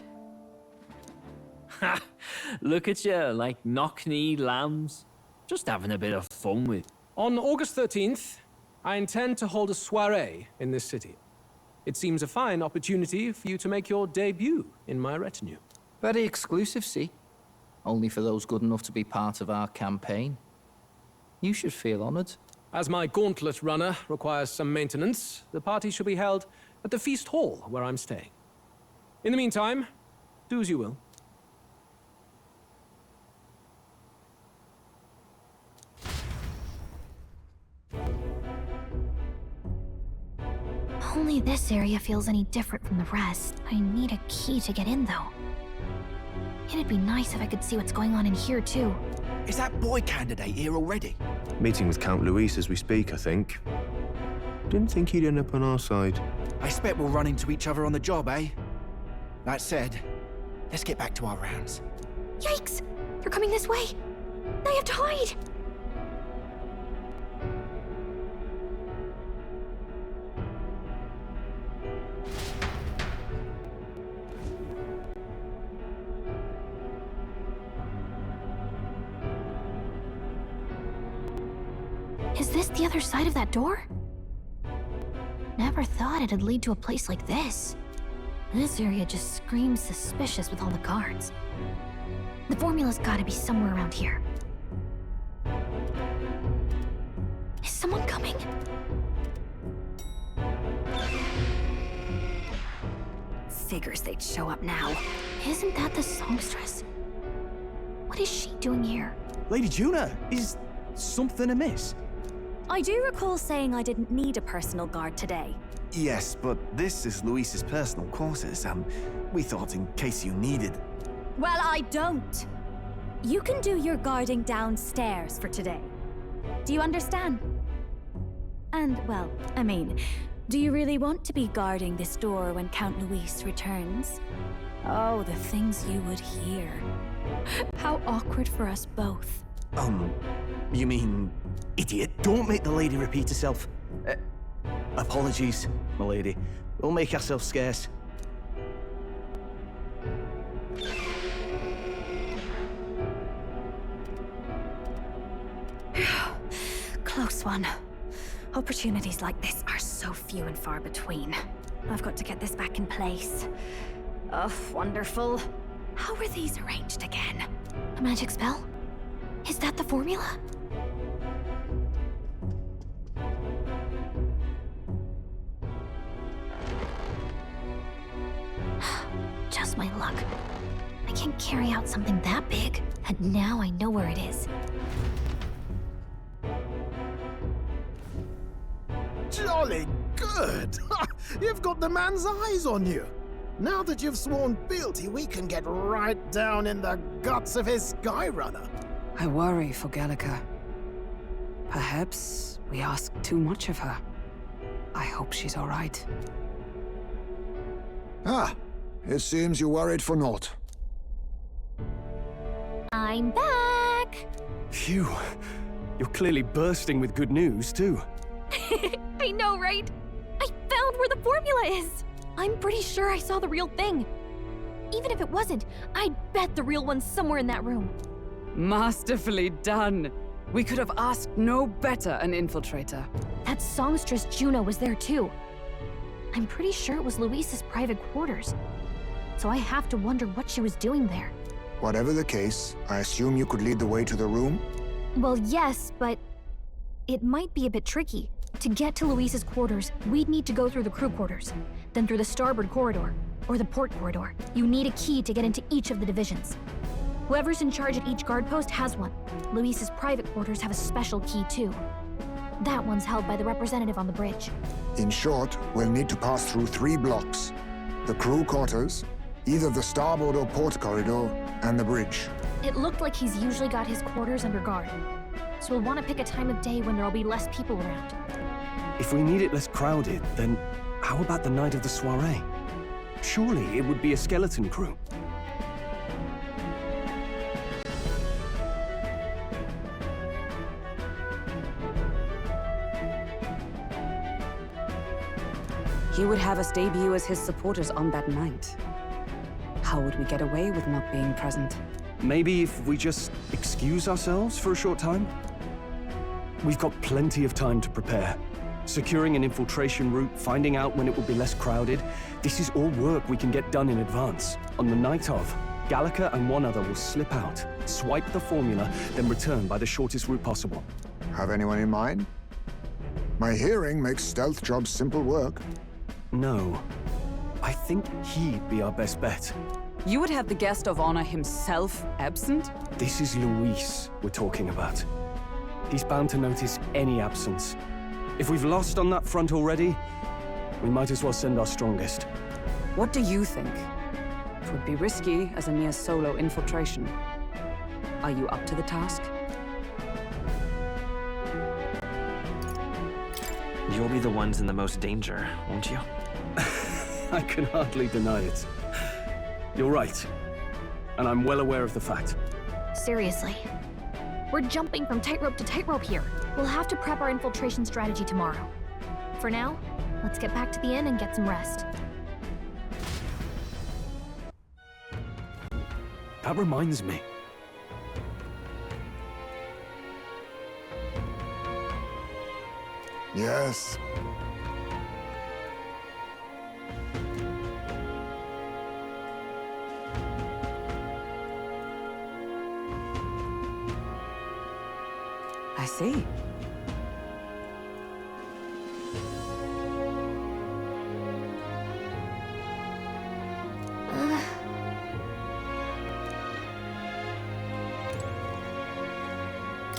Look at you, like knock-kneed lambs. Just having a bit of fun with. On August 13th, I intend to hold a soiree in this city. It seems a fine opportunity for you to make your debut in my retinue. Very exclusive, see? Only for those good enough to be part of our campaign. You should feel honored. As my gauntlet runner requires some maintenance, the party shall be held at the feast hall where I'm staying. In the meantime, do as you will. Only this area feels any different from the rest. I need a key to get in, though. It'd be nice if I could see what's going on in here, too. Is that boy candidate here already? Meeting with Count Luis as we speak, I think. Didn't think he'd end up on our side. I expect we'll run into each other on the job, eh? That said, let's get back to our rounds. Yikes! They're coming this way! I have to hide! Is this the other side of that door? Never thought it'd lead to a place like this. This area just screams suspicious with all the guards. The formula's gotta be somewhere around here. Is someone coming? Figures they'd show up now. Isn't that the songstress? What is she doing here? Lady Juna, is something amiss? I do recall saying I didn't need a personal guard today. Yes, but this is Luis's personal quarters, and we thought in case you needed... Well, I don't. You can do your guarding downstairs for today. Do you understand? And, well, I mean, do you really want to be guarding this door when Count Luis returns? Oh, the things you would hear. How awkward for us both. You mean... Idiot, don't make the lady repeat herself. Apologies, my lady. We'll make ourselves scarce. Close one. Opportunities like this are so few and far between. I've got to get this back in place. Oh, wonderful. How were these arranged again? A magic spell? Is that the formula? Just my luck. I can't carry out something that big, and now I know where it is. Jolly good! You've got the man's eyes on you. Now that you've sworn fealty, we can get right down in the guts of his Skyrunner. I worry for Gallica. Perhaps we ask too much of her. I hope she's all right. Ah, it seems you worried for naught. I'm back! Phew. You're clearly bursting with good news, too. I know, right? I found where the formula is! I'm pretty sure I saw the real thing. Even if it wasn't, I'd bet the real one's somewhere in that room. Masterfully done. We could have asked no better an infiltrator. That songstress Juno was there too. I'm pretty sure it was Luis's private quarters. So I have to wonder what she was doing there. Whatever the case, I assume you could lead the way to the room? Well, yes, but it might be a bit tricky. To get to Luis's quarters, we'd need to go through the crew quarters, then through the starboard corridor, or the port corridor. You need a key to get into each of the divisions. Whoever's in charge at each guard post has one. Luis's private quarters have a special key too. That one's held by the representative on the bridge. In short, we'll need to pass through 3 blocks. The crew quarters, either the starboard or port corridor, and the bridge. It looked like he's usually got his quarters under guard. So we'll want to pick a time of day when there'll be less people around. If we need it less crowded, then how about the night of the soiree? Surely it would be a skeleton crew. He would have us debut as his supporters on that night. How would we get away with not being present? Maybe if we just excuse ourselves for a short time? We've got plenty of time to prepare. Securing an infiltration route, finding out when it will be less crowded, this is all work we can get done in advance. On the night of, Gallica and one other will slip out, swipe the formula, then return by the shortest route possible. Have anyone in mind? My hearing makes stealth jobs simple work. No. I think he'd be our best bet. You would have the guest of honor himself absent? This is Luis we're talking about. He's bound to notice any absence. If we've lost on that front already, we might as well send our strongest. What do you think? It would be risky as a near solo infiltration. Are you up to the task? You'll be the ones in the most danger, won't you? I can hardly deny it. You're right. And I'm well aware of the fact. Seriously. We're jumping from tightrope to tightrope here. We'll have to prep our infiltration strategy tomorrow. For now, let's get back to the inn and get some rest. That reminds me. Yes. I see.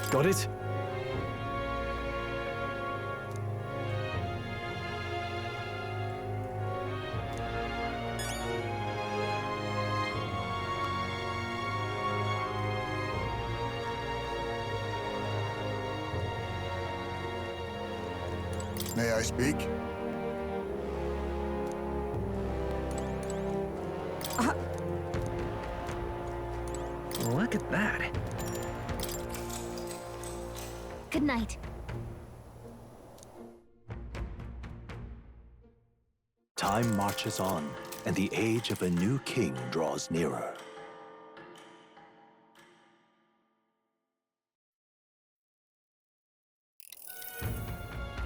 Got it? May I speak? Look at that. Good night. Time marches on, and the age of a new king draws nearer.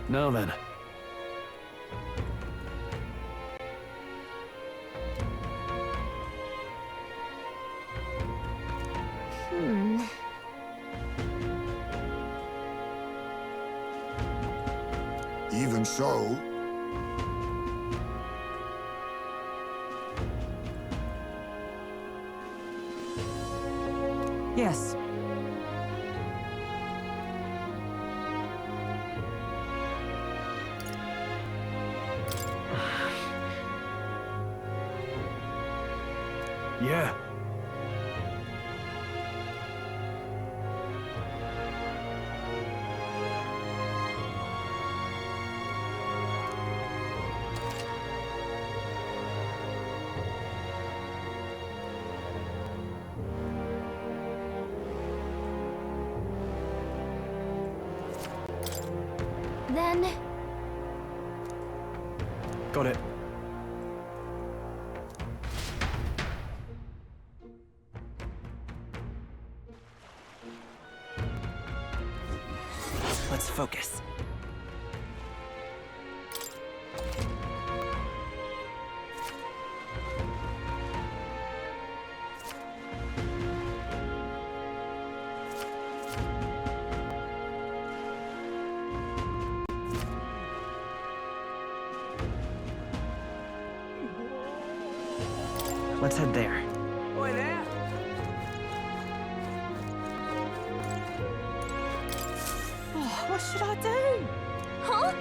Now then. Even so, Yes. Yeah. Then... Got it. Let's focus. Let's head there. Boy there. Oh, what should I do? Huh?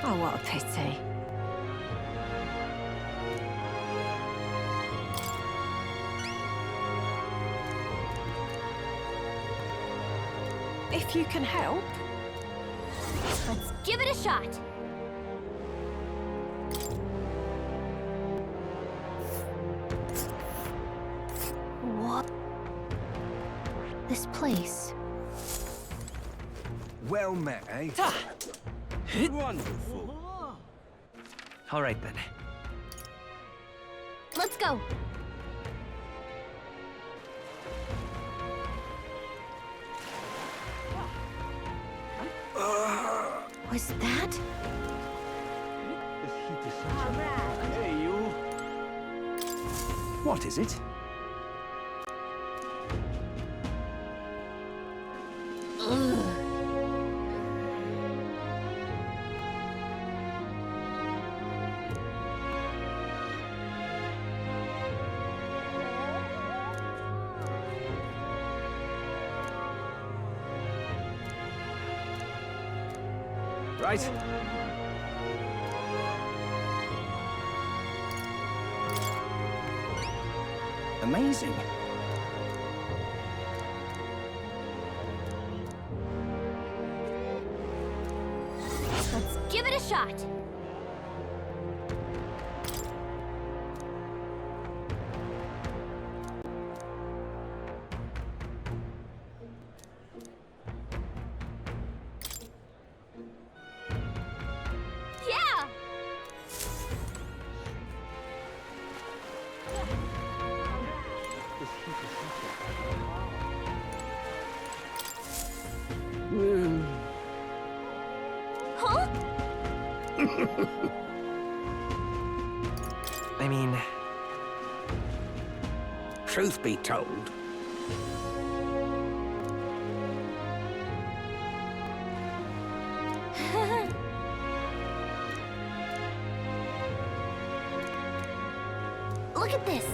Oh, what a pity. If you can help. Let's give it a shot. What? This place. Well met, eh? Wonderful. All right then. Let's go. Was that? Hey, you. What is it? Right. Amazing. Let's give it a shot. Yeah! Huh? I mean, Truth be told, Look at this.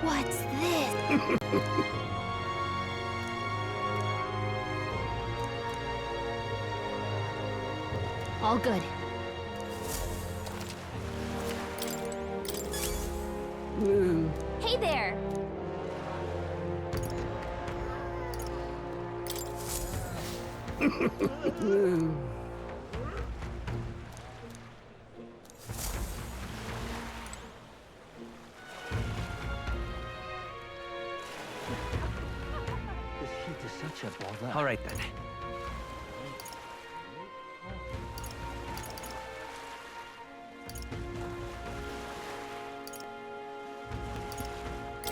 What's this? All good. Hey there. this heat is such a bother. All right then.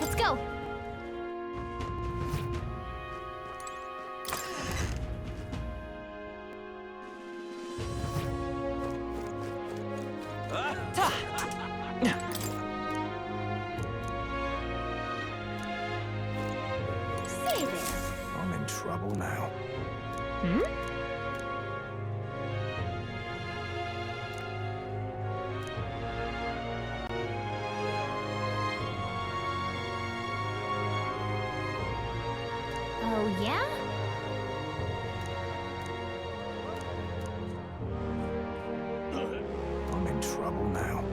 Let's go. Say there. I'm in trouble now. Hmm? Oh, yeah? I'm in trouble now.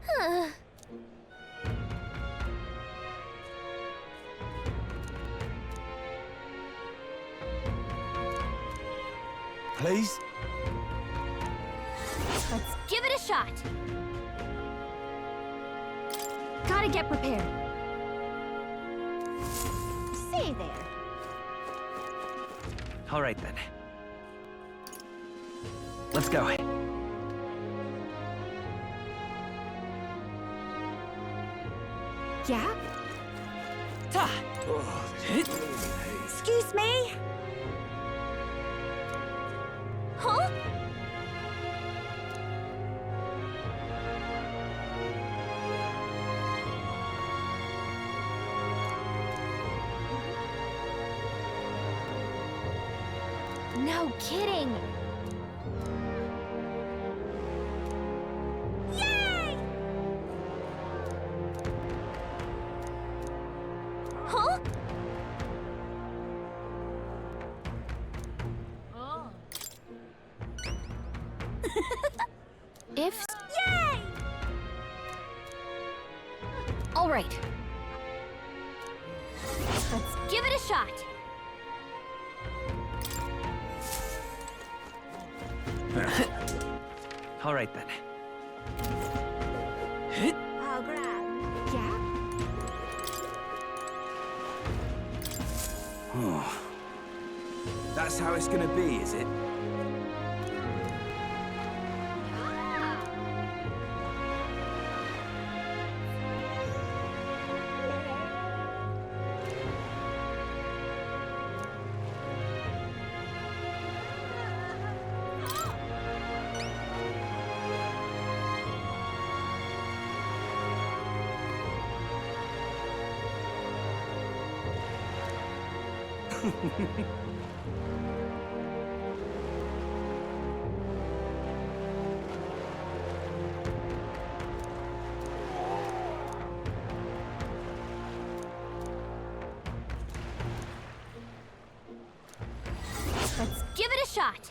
Huh. please? Let's give it a shot. Gotta get prepared. Say there. All right then. Let's go. Yeah? Excuse me? Huh? No kidding. Yay! Huh? Oh. If... Yay! All right. Let's give it a shot. All right then. Oh, Grab. Yeah? Oh. That's how it's gonna be, is it? Let's give it a shot.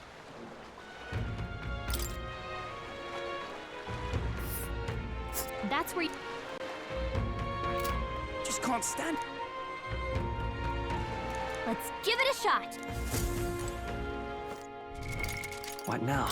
That's where you... Just can't stand. Let's give it a shot. What now?